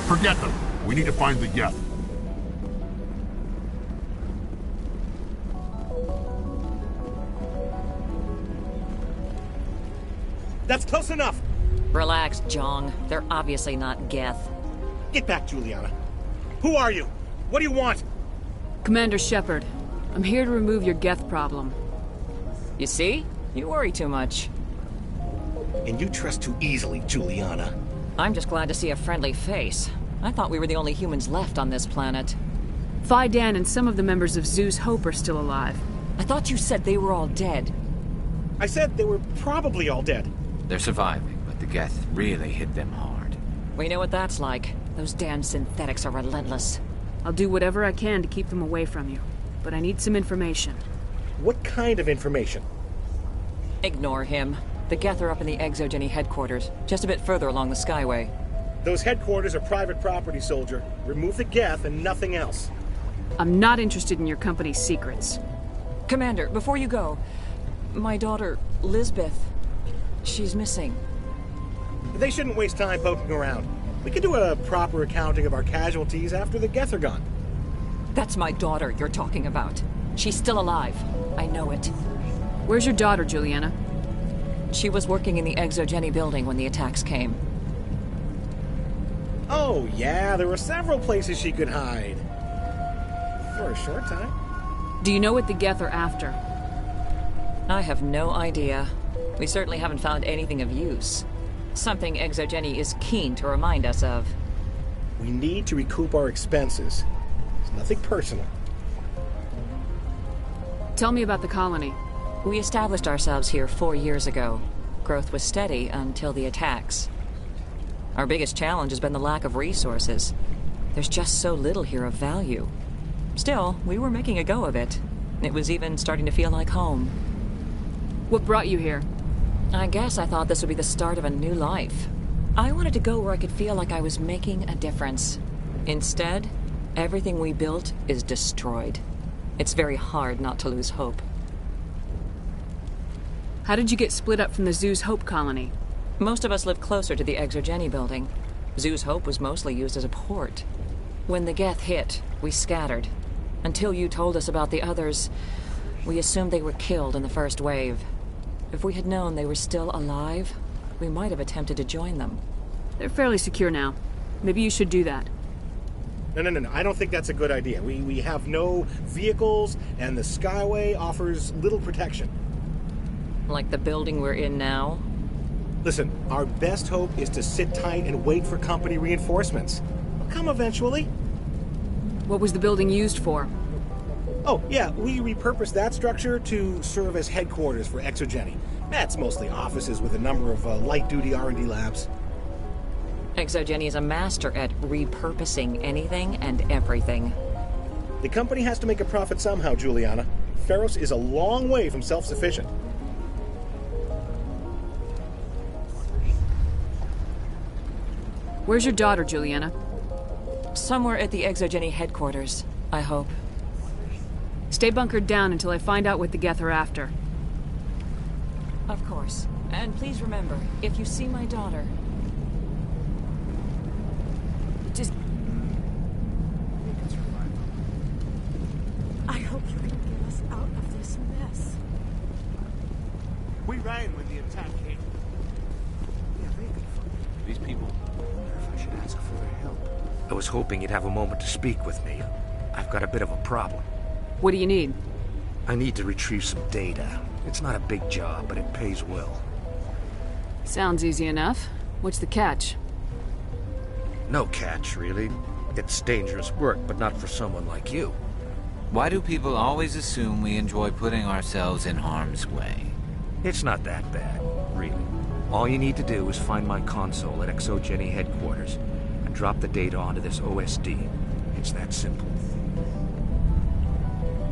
S1: Forget them. We need to find the Geth.
S22: That's close enough!
S3: Relax, Jong. They're obviously not Geth.
S22: Get back, Juliana. Who are you? What do you want?
S16: Commander Shepard, I'm here to remove your Geth problem.
S3: You see? You worry too much.
S22: And you trust too easily, Juliana.
S3: I'm just glad to see a friendly face. I thought we were the only humans left on this planet.
S16: Phi Dan and some of the members of Zoo's Hope are still alive.
S3: I thought you said they were all dead.
S22: I said they were probably all dead.
S21: They're surviving, but the Geth really hit them hard.
S3: We know what that's like. Those damn synthetics are relentless.
S16: I'll do whatever I can to keep them away from you, but I need some information.
S22: What kind of information?
S3: Ignore him.
S4: The Geth are up in the Exogeny headquarters, just a bit further along the Skyway.
S22: Those headquarters are private property, soldier. Remove the Geth and nothing else.
S16: I'm not interested in your company's secrets.
S4: Commander, before you go, my daughter, Lisbeth, she's missing.
S22: They shouldn't waste time poking around. We can do a proper accounting of our casualties after the Geth are gone.
S4: That's my daughter you're talking about. She's still alive. I know it.
S16: Where's your daughter, Juliana?
S4: She was working in the Exogeny building when the attacks came.
S22: Oh, yeah, there were several places she could hide. For a short time.
S16: Do you know what the Geth are after?
S4: I have no idea. We certainly haven't found anything of use. Something Exogeny is keen to remind us of.
S22: We need to recoup our expenses. It's nothing personal.
S16: Tell me about the colony.
S4: We established ourselves here 4 years ago. Growth was steady until the attacks. Our biggest challenge has been the lack of resources. There's just so little here of value. Still, we were making a go of it. It was even starting to feel like home.
S16: What brought you here?
S4: I guess I thought this would be the start of a new life. I wanted to go where I could feel like I was making a difference. Instead, everything we built is destroyed. It's very hard not to lose hope.
S16: How did you get split up from the Zoo's Hope colony?
S4: Most of us lived closer to the Exogeny building. Zoo's Hope was mostly used as a port. When the Geth hit, we scattered. Until you told us about the others, we assumed they were killed in the first wave. If we had known they were still alive, we might have attempted to join them.
S16: They're fairly secure now. Maybe you should do that.
S22: No. I don't think that's a good idea. We have no vehicles, and the Skyway offers little protection.
S4: Like the building we're in now?
S22: Listen, our best hope is to sit tight and wait for company reinforcements. They'll come eventually.
S16: What was the building used for?
S22: Oh, yeah, we repurposed that structure to serve as headquarters for Exogeny. That's mostly offices with a number of light-duty R&D labs.
S4: Exogeny is a master at repurposing anything and everything.
S22: The company has to make a profit somehow, Juliana. Feros is a long way from self-sufficient.
S16: Where's your daughter, Juliana?
S4: Somewhere at the Exogeny headquarters, I hope.
S16: Stay bunkered down until I find out what the Geth are after.
S4: Of course. And please remember, if you see my daughter... Just...
S5: I hope you can get us out of this mess.
S22: We ran when the attack came. Yeah, they could find
S21: These people...
S22: I wonder if I should ask for their help.
S23: I was hoping you'd have a moment to speak with me. I've got a bit of a problem.
S16: What do you need?
S23: I need to retrieve some data. It's not a big job, but it pays well.
S16: Sounds easy enough. What's the catch?
S23: No catch, really. It's dangerous work, but not for someone like you.
S21: Why do people always assume we enjoy putting ourselves in harm's way?
S23: It's not that bad, really. All you need to do is find my console at Exogeny headquarters and drop the data onto this OSD. It's that simple.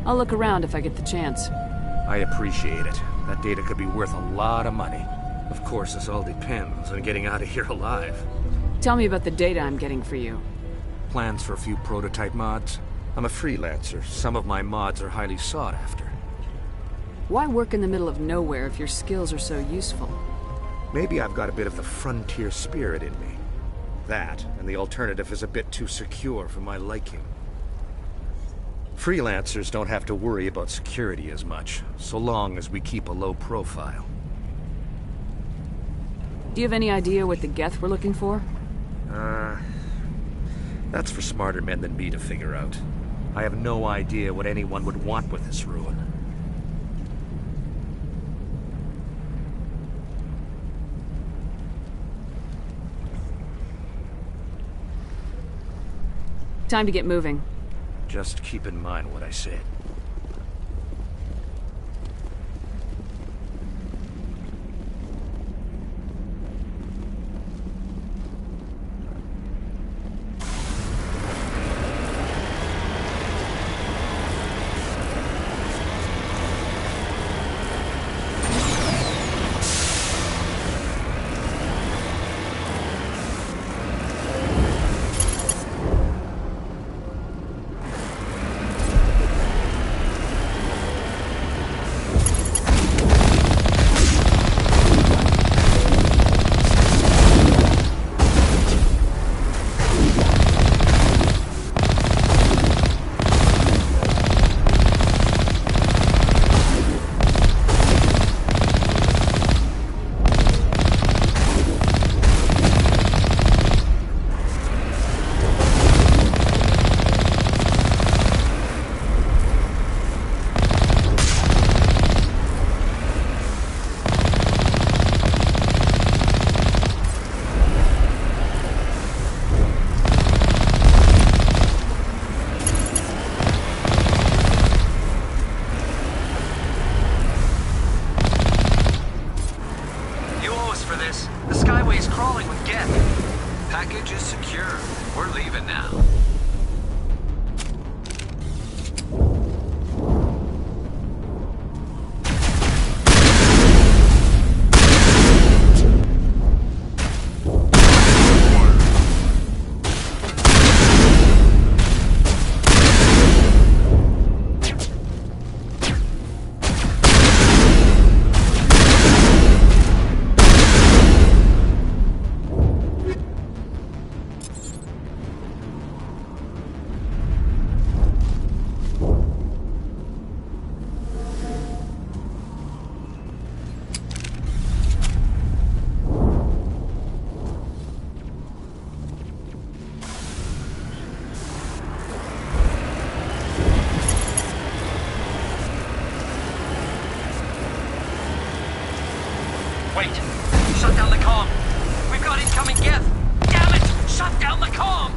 S16: I'll look around if I get the chance.
S23: I appreciate it. That data could be worth a lot of money. Of course, this all depends on getting out of here alive.
S16: Tell me about the data I'm getting for you.
S23: Plans for a few prototype mods? I'm a freelancer. Some of my mods are highly sought after.
S16: Why work in the middle of nowhere if your skills are so useful?
S23: Maybe I've got a bit of the frontier spirit in me. That, and the alternative is a bit too secure for my liking. Freelancers don't have to worry about security as much, so long as we keep a low profile.
S16: Do you have any idea what the Geth were looking for?
S23: That's for smarter men than me to figure out. I have no idea what anyone would want with this ruin.
S16: Time to get moving.
S23: Just keep in mind what I said.
S10: Wait! Shut down the comm! We've got incoming Geth! Damn it! Shut down the comm!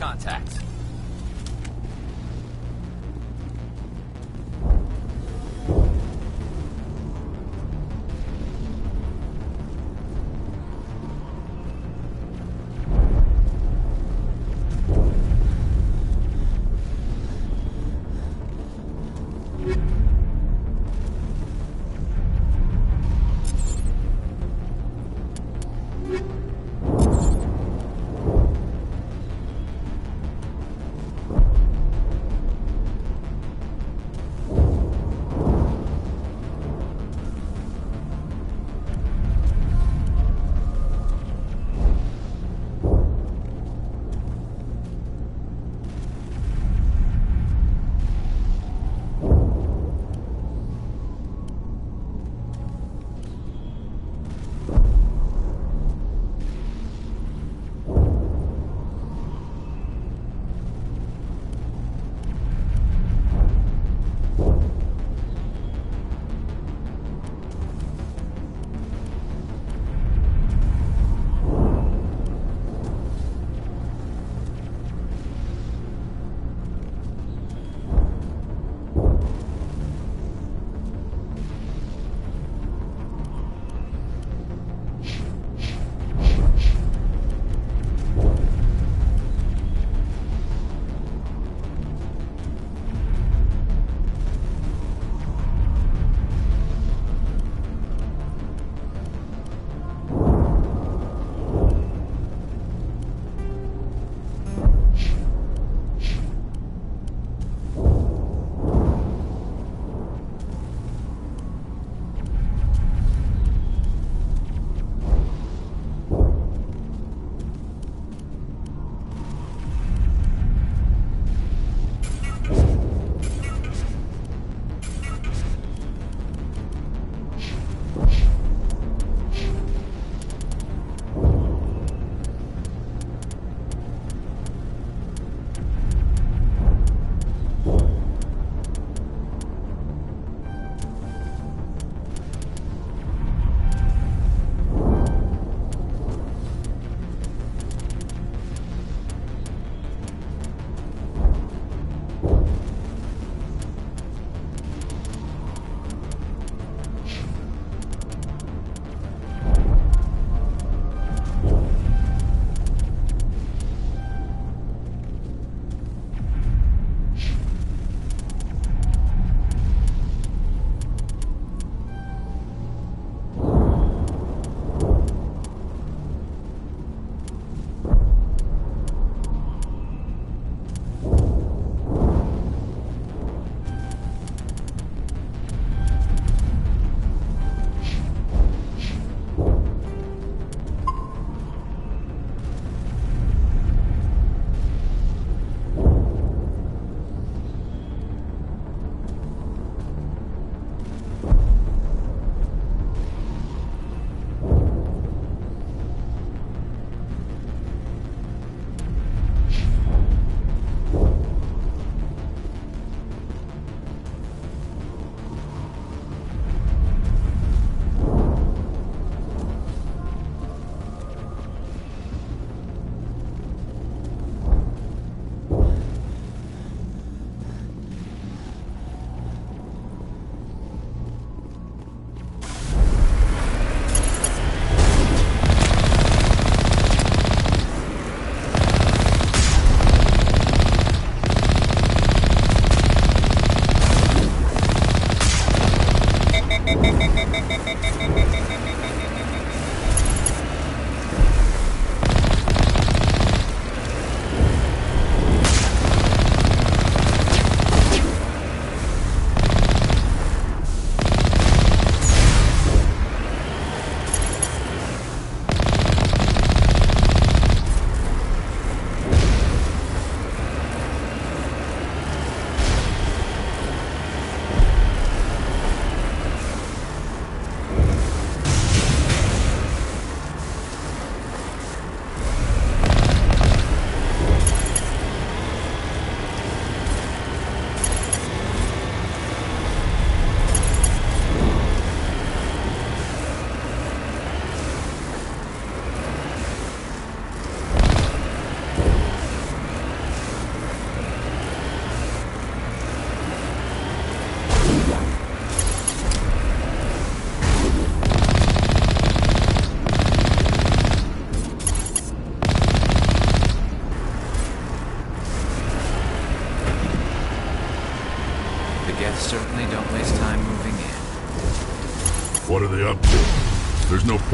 S10: Contact.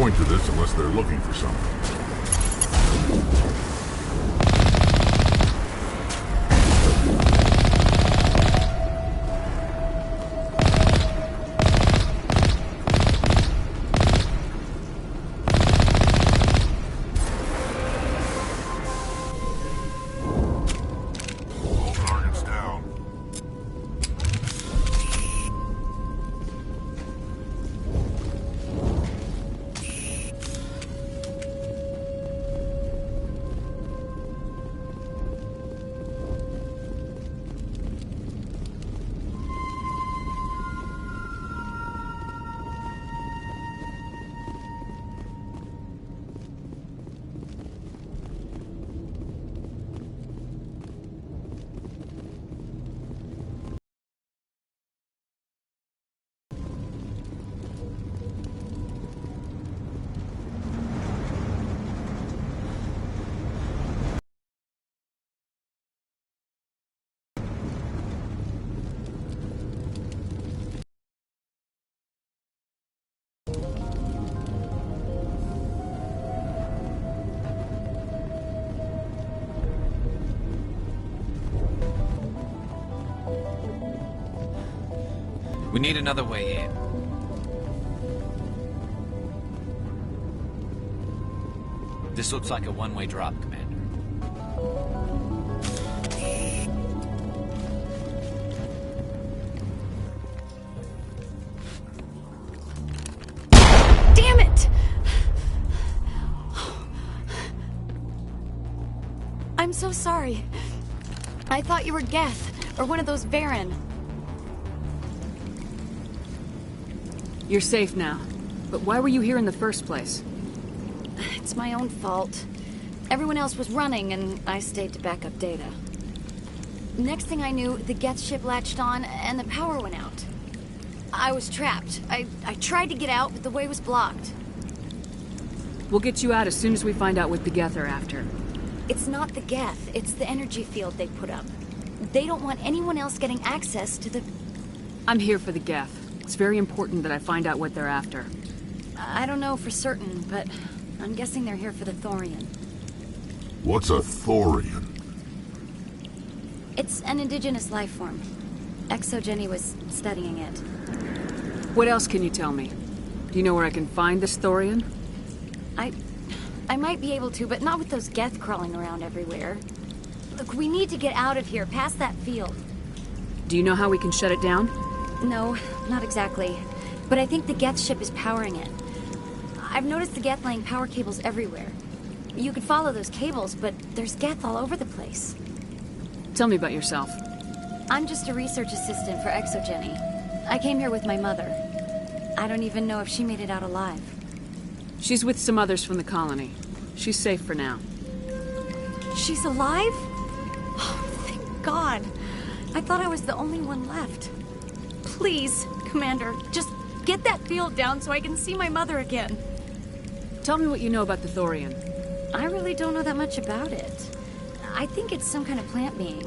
S1: point to this unless they're looking for something.
S21: We need another way in. This looks like a one-way drop, Commander.
S19: Damn it! I'm so sorry. I thought you were Geth, or one of those Varen.
S16: You're safe now. But why were you here in the first place?
S19: It's my own fault. Everyone else was running, and I stayed to back up data. Next thing I knew, the Geth ship latched on, and the power went out. I was trapped. I tried to get out, but the way was blocked.
S16: We'll get you out as soon as we find out what the Geth are after.
S19: It's not the Geth, it's the energy field they put up. They don't want anyone else getting access to the...
S16: I'm here for the Geth. It's very important that I find out what they're after.
S19: I don't know for certain, but I'm guessing they're here for the Thorian.
S1: What's a Thorian?
S19: It's an indigenous life form. ExoGeni was studying it.
S16: What else can you tell me? Do you know where I can find this Thorian?
S19: I might be able to, but not with those Geth crawling around everywhere. Look, we need to get out of here, past that field.
S16: Do you know how we can shut it down?
S19: No, not exactly. But I think the Geth ship is powering it. I've noticed the Geth laying power cables everywhere. You could follow those cables, but there's Geth all over the place.
S16: Tell me about yourself.
S19: I'm just a research assistant for ExoGeni. I came here with my mother. I don't even know if she made it out alive.
S16: She's with some others from the colony. She's safe for now.
S19: She's alive? Oh, thank God. I thought I was the only one left. Please, Commander, just get that field down so I can see my mother again.
S16: Tell me what you know about the Thorian.
S19: I really don't know that much about it. I think it's some kind of plant being.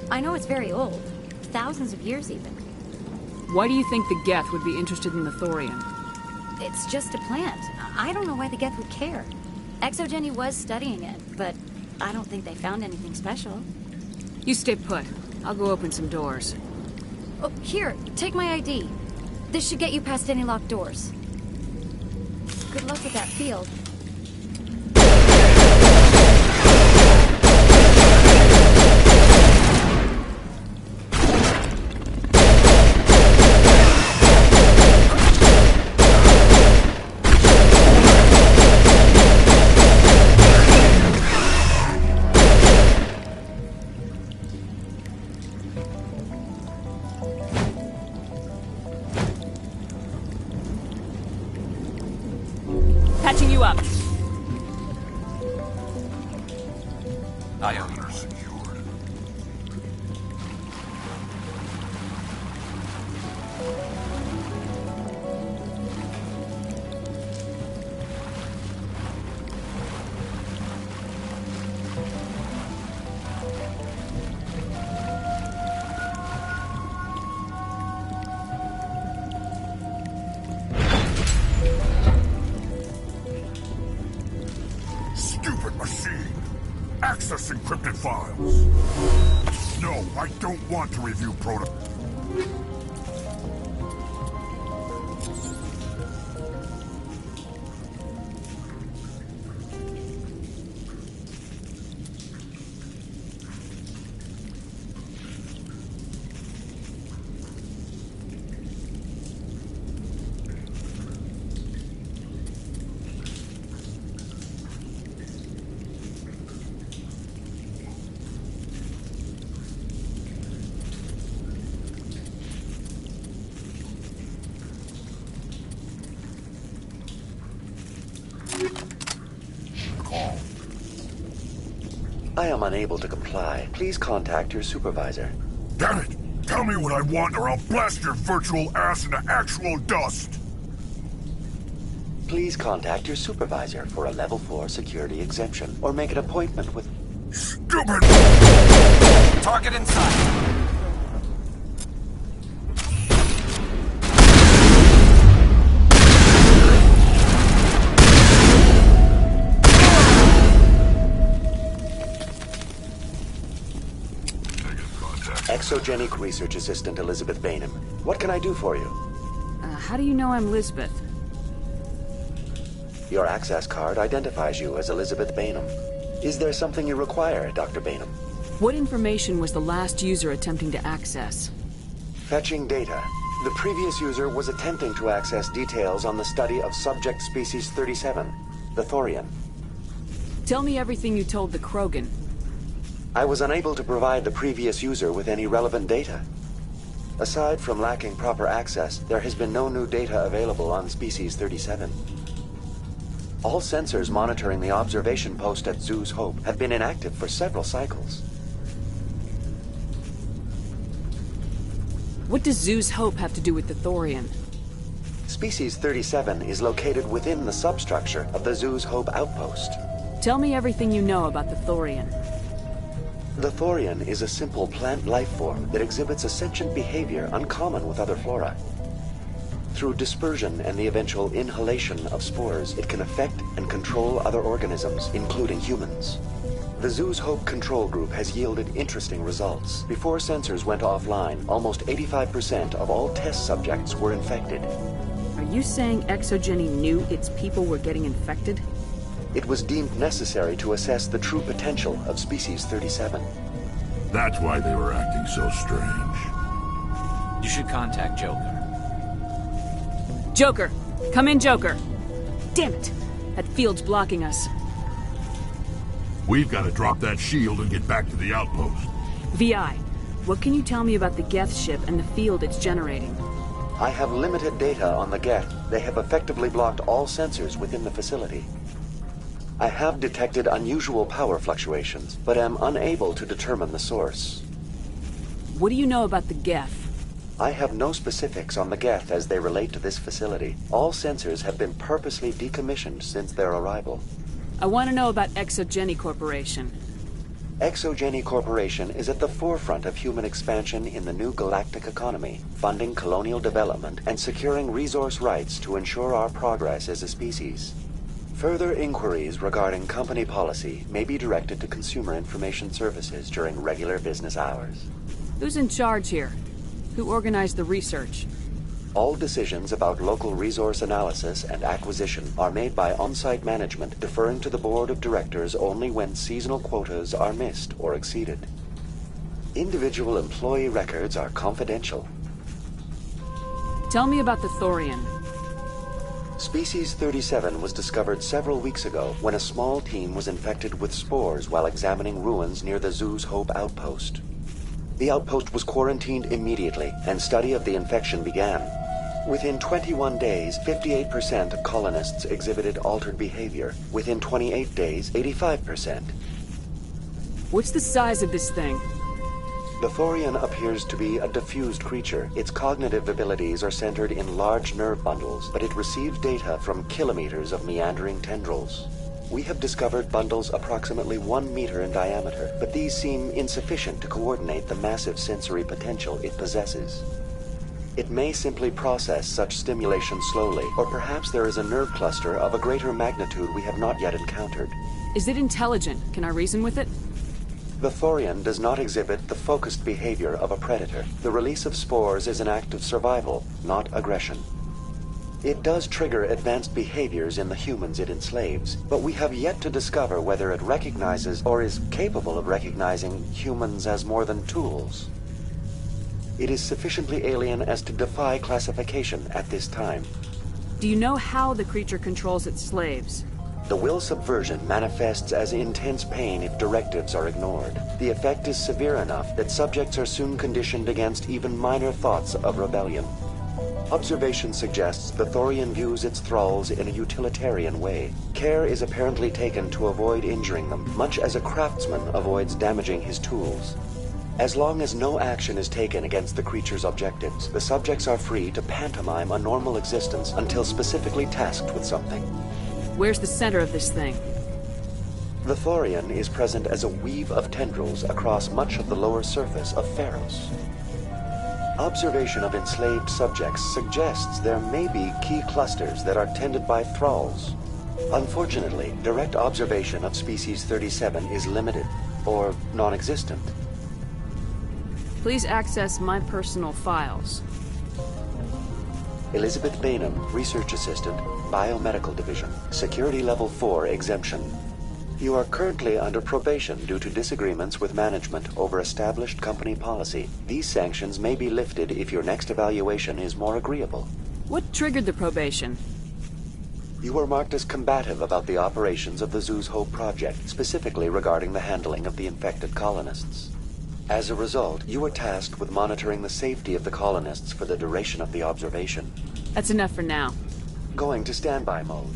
S19: I know it's very old. Thousands of years, even.
S16: Why do you think the Geth would be interested in the Thorian?
S19: It's just a plant. I don't know why the Geth would care. ExoGeni was studying it, but I don't think they found anything special.
S16: You stay put. I'll go open some doors.
S19: Oh, here, take my ID. This should get you past any locked doors. Good luck with that field.
S16: Patching you up.
S21: Aye, aye.
S1: stupid machine! Access encrypted files! No, I don't want to review protocol.
S6: I am unable to comply. Please contact your supervisor.
S1: Damn it! Tell me what I want or I'll blast your virtual ass into actual dust!
S6: Please contact your supervisor for a level 4 security exemption, or make an appointment with...
S1: Stupid!
S23: Target inside.
S6: Exogenic Research Assistant Elizabeth Bainham. What can I do for you?
S19: How do you know I'm Lisbeth?
S6: Your access card identifies you as Elizabeth Bainham. Is there something you require, Dr. Bainham?
S19: What information was the last user attempting to access?
S6: Fetching data. The previous user was attempting to access details on the study of subject species 37, the Thorian.
S19: Tell me everything you told the Krogan.
S6: I was unable to provide the previous user with any relevant data. Aside from lacking proper access, there has been no new data available on Species 37. All sensors monitoring the observation post at Zoo's Hope have been inactive for several cycles.
S19: What does Zoo's Hope have to do with the Thorian?
S6: Species 37 is located within the substructure of the Zoo's Hope outpost.
S19: Tell me everything you know about the Thorian.
S6: The Thorian is a simple plant life form that exhibits a sentient behavior uncommon with other flora. Through dispersion and the eventual inhalation of spores, it can affect and control other organisms, including humans. The Zoo's Hope control group has yielded interesting results. Before sensors went offline, almost 85% of all test subjects were infected.
S19: Are you saying Exogeny knew its people were getting infected?
S6: It was deemed necessary to assess the true potential of Species 37.
S1: That's why they were acting so strange.
S21: You should contact Joker.
S19: Joker! Come in, Joker! Damn it! That field's blocking us.
S1: We've got to drop that shield and get back to the outpost.
S19: VI, what can you tell me about the Geth ship and the field it's generating?
S6: I have limited data on the Geth. They have effectively blocked all sensors within the facility. I have detected unusual power fluctuations, but am unable to determine the source.
S19: What do you know about the Geth?
S6: I have no specifics on the Geth as they relate to this facility. All sensors have been purposely decommissioned since their arrival.
S19: I want to know about Exogeny Corporation.
S6: Exogeny Corporation is at the forefront of human expansion in the new galactic economy, funding colonial development and securing resource rights to ensure our progress as a species. Further inquiries regarding company policy may be directed to Consumer Information Services during regular business hours.
S19: Who's in charge here? Who organized the research?
S6: All decisions about local resource analysis and acquisition are made by on-site management, deferring to the board of directors only when seasonal quotas are missed or exceeded. Individual employee records are confidential.
S19: Tell me about the Thorian.
S6: Species 37 was discovered several weeks ago when a small team was infected with spores while examining ruins near the Zoo's Hope outpost. The outpost was quarantined immediately, and study of the infection began. Within 21 days, 58% of colonists exhibited altered behavior. Within 28 days, 85%.
S19: What's the size of this thing?
S6: The Thorian appears to be a diffused creature. Its cognitive abilities are centered in large nerve bundles, but it receives data from kilometers of meandering tendrils. We have discovered bundles approximately 1 meter in diameter, but these seem insufficient to coordinate the massive sensory potential it possesses. It may simply process such stimulation slowly, or perhaps there is a nerve cluster of a greater magnitude we have not yet encountered.
S16: Is it intelligent? Can I reason with it?
S6: The Thorian does not exhibit the focused behavior of a predator. The release of spores is an act of survival, not aggression. It does trigger advanced behaviors in the humans it enslaves, but we have yet to discover whether it recognizes or is capable of recognizing humans as more than tools. It is sufficiently alien as to defy classification at this time.
S16: Do you know how the creature controls its slaves?
S6: The will subversion manifests as intense pain if directives are ignored. The effect is severe enough that subjects are soon conditioned against even minor thoughts of rebellion. Observation suggests the Thorian views its thralls in a utilitarian way. Care is apparently taken to avoid injuring them, much as a craftsman avoids damaging his tools. As long as no action is taken against the creature's objectives, the subjects are free to pantomime a normal existence until specifically tasked with something.
S16: Where's the center of this thing?
S6: The Thorian is present as a weave of tendrils across much of the lower surface of Pharos. Observation of enslaved subjects suggests there may be key clusters that are tended by thralls. Unfortunately, direct observation of species 37 is limited, or non-existent.
S16: Please access my personal files.
S6: Elizabeth Bainham, Research Assistant, Biomedical Division, Security Level 4 exemption. You are currently under probation due to disagreements with management over established company policy. These sanctions may be lifted if your next evaluation is more agreeable.
S16: What triggered the probation?
S6: You were marked as combative about the operations of the Zeus Hope project, specifically regarding the handling of the infected colonists. As a result, you were tasked with monitoring the safety of the colonists for the duration of the observation.
S16: That's enough for now.
S6: Going to standby mode.